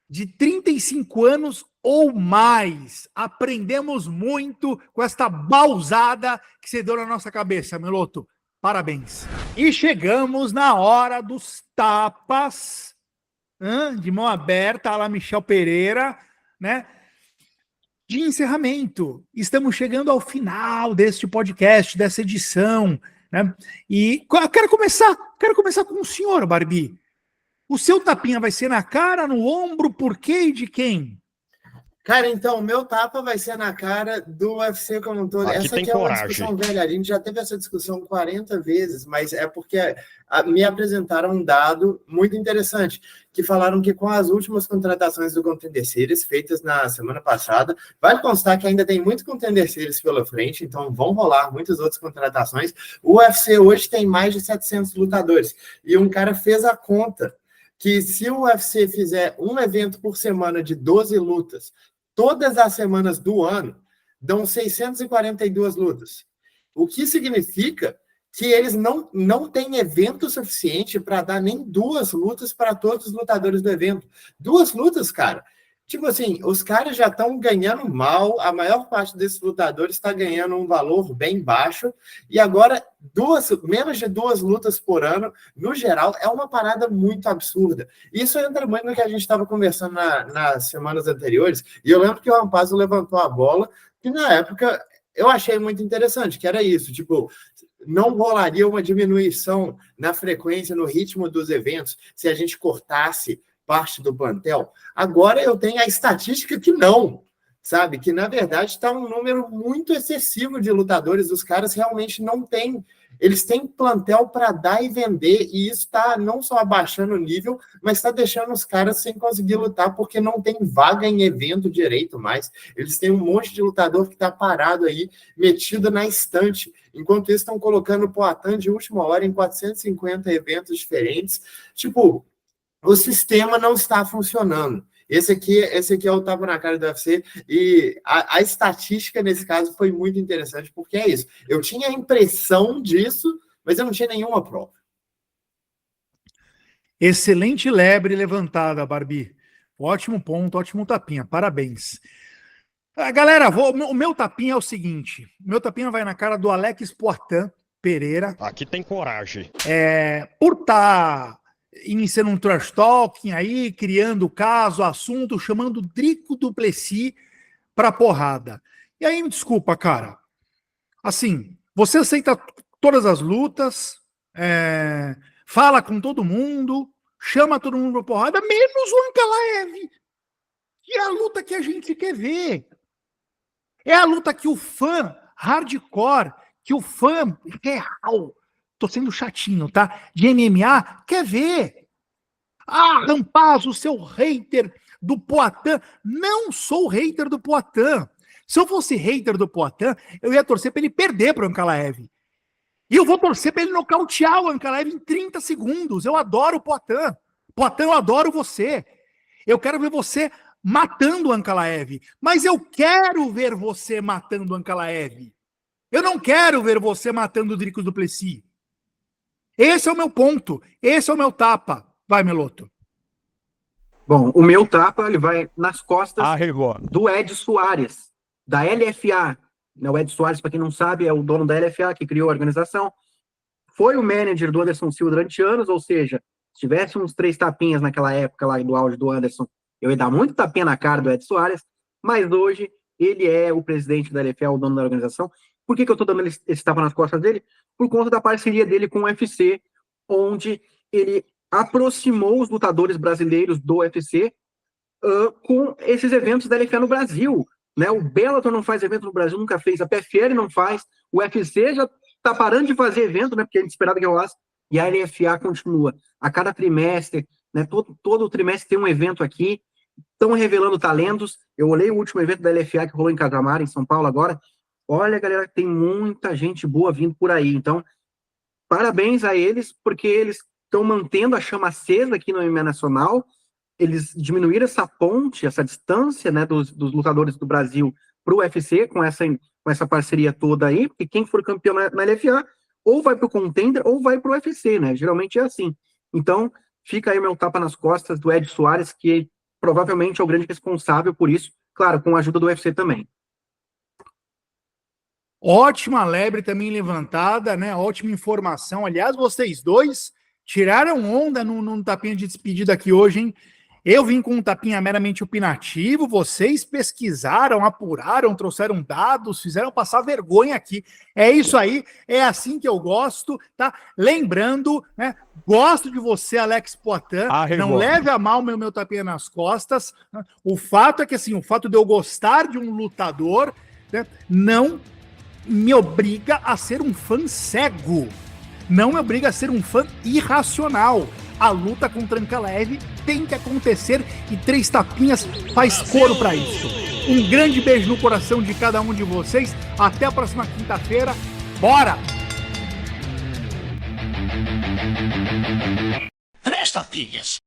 A: de 35 anos ou mais. Aprendemos muito com esta bausada que você deu na nossa cabeça, Meloto. Parabéns. E chegamos na hora dos tapas, de mão aberta, a la Michel Pereira, né? De encerramento. Estamos chegando ao final deste podcast, dessa edição, né? E quero começar com o senhor, Barbi. O seu tapinha vai ser na cara, no ombro, por quê e de quem?
D: Cara, então, o meu tapa vai ser na cara do UFC como um todo.
B: Aqui
D: Essa
B: tem
D: aqui é uma
B: coragem.
D: discussão velha. A gente já teve essa discussão 40 vezes, mas é porque me apresentaram um dado muito interessante, que falaram que com as últimas contratações do Contender Series, feitas na semana passada, vale constar que ainda tem muito Contender Series pela frente, então vão rolar muitas outras contratações. O UFC hoje tem mais de 700 lutadores, e um cara fez a conta que se o UFC fizer um evento por semana de 12 lutas, todas as semanas do ano, dão 642 lutas. O que significa que eles não têm evento suficiente para dar nem 2 lutas para todos os lutadores do evento. 2 lutas, cara. Tipo assim, os caras já estão ganhando mal, a maior parte desses lutadores está ganhando um valor bem baixo, e agora menos de 2 lutas por ano, no geral, é uma parada muito absurda. Isso entra muito no que a gente estava conversando nas semanas anteriores, e eu lembro que o Ampazzo levantou a bola, e na época eu achei muito interessante, que era isso, tipo, não rolaria uma diminuição na frequência, no ritmo dos eventos, se a gente cortasse parte do plantel. Agora eu tenho a estatística que não, sabe? Que, na verdade, está um número muito excessivo de lutadores. Os caras realmente não têm... Eles têm plantel para dar e vender, e isso está não só abaixando o nível, mas está deixando os caras sem conseguir lutar, porque não tem vaga em evento direito mais. Eles têm um monte de lutador que está parado aí, metido na estante. Enquanto isso, estão colocando o Poatan de última hora em 450 eventos diferentes. Tipo... o sistema não está funcionando. Esse aqui é o tapa na cara do UFC, e a estatística nesse caso foi muito interessante, porque é isso. Eu tinha a impressão disso, mas eu não tinha nenhuma prova.
A: Excelente lebre levantada, Barbie. Ótimo ponto, ótimo tapinha. Parabéns. Galera, o meu tapinha é o seguinte. O meu tapinha vai na cara do Alex Poatan Pereira.
B: Aqui tem coragem.
A: Por estar iniciando um trash talking aí, criando caso, assunto, chamando Drico du Plessis pra porrada. E aí, me desculpa, cara. Assim, você aceita todas as lutas, fala com todo mundo, chama todo mundo pra porrada, menos o Ankalaev, que é a luta que a gente quer ver. É a luta que o fã hardcore, que o fã real, tô sendo chatinho, tá? De MMA, quer ver. Ah, Rampazzo, seu hater do Poatan. Não sou hater do Poatan. Se eu fosse hater do Poatan, eu ia torcer para ele perder para o Ankalaev. E eu vou torcer para ele nocautear o Ankalaev em 30 segundos. Eu adoro o Poatan. Poatan, eu adoro você. Eu quero ver você matando o Ankalaev. Mas eu quero ver você matando o Ankalaev. Eu não quero ver você matando o Dricos du Plessis. Esse é o meu ponto. Esse é o meu tapa. Vai, Meloto.
C: Bom, o meu tapa ele vai nas costas
B: Arregou.
C: do Ed Soares, da LFA. O Ed Soares, para quem não sabe, é o dono da LFA, que criou a organização. Foi o manager do Anderson Silva durante anos, ou seja, se tivesse uns 3 tapinhas naquela época lá do auge do Anderson, eu ia dar muito tapinha na cara do Ed Soares, mas hoje ele é o presidente da LFA, o dono da organização. Por que eu estou dando esse tapa nas costas dele? Por conta da parceria dele com o UFC, onde ele aproximou os lutadores brasileiros do UFC com esses eventos da LFA no Brasil. Né? O Bellator não faz evento no Brasil, nunca fez, a PFL não faz, o UFC já está parando de fazer evento, né? Porque a gente esperava que rolasse, e a LFA continua. A cada trimestre, né? todo trimestre tem um evento aqui, estão revelando talentos. Eu olhei o último evento da LFA que rolou em Casamar, em São Paulo agora. Olha, galera, tem muita gente boa vindo por aí. Então, parabéns a eles, porque eles estão mantendo a chama acesa aqui no MMA Nacional. Eles diminuíram essa ponte, essa distância, né, dos lutadores do Brasil para o UFC, com essa parceria toda aí, porque quem for campeão na LFA, ou vai para o Contender, ou vai para o UFC, né? Geralmente é assim. Então, fica aí o meu tapa nas costas do Ed Soares, que provavelmente é o grande responsável por isso, claro, com a ajuda do UFC também.
A: Ótima lebre também levantada, né? Ótima informação. Aliás, vocês dois tiraram onda num tapinha de despedida aqui hoje, hein? Eu vim com um tapinha meramente opinativo, vocês pesquisaram, apuraram, trouxeram dados, fizeram passar vergonha aqui. É isso aí, é assim que eu gosto, tá? Lembrando, né? Gosto de você, Alex Poitin. Não leve a mal meu tapinha nas costas. Né? O fato é que, assim, o fato de eu gostar de um lutador, né, não me obriga a ser um fã cego. Não me obriga a ser um fã irracional. A luta com tranca leve tem que acontecer e 3 tapinhas faz coro para isso. Um grande beijo no coração de cada um de vocês. Até a próxima quinta-feira. Bora!
B: 3 tapinhas.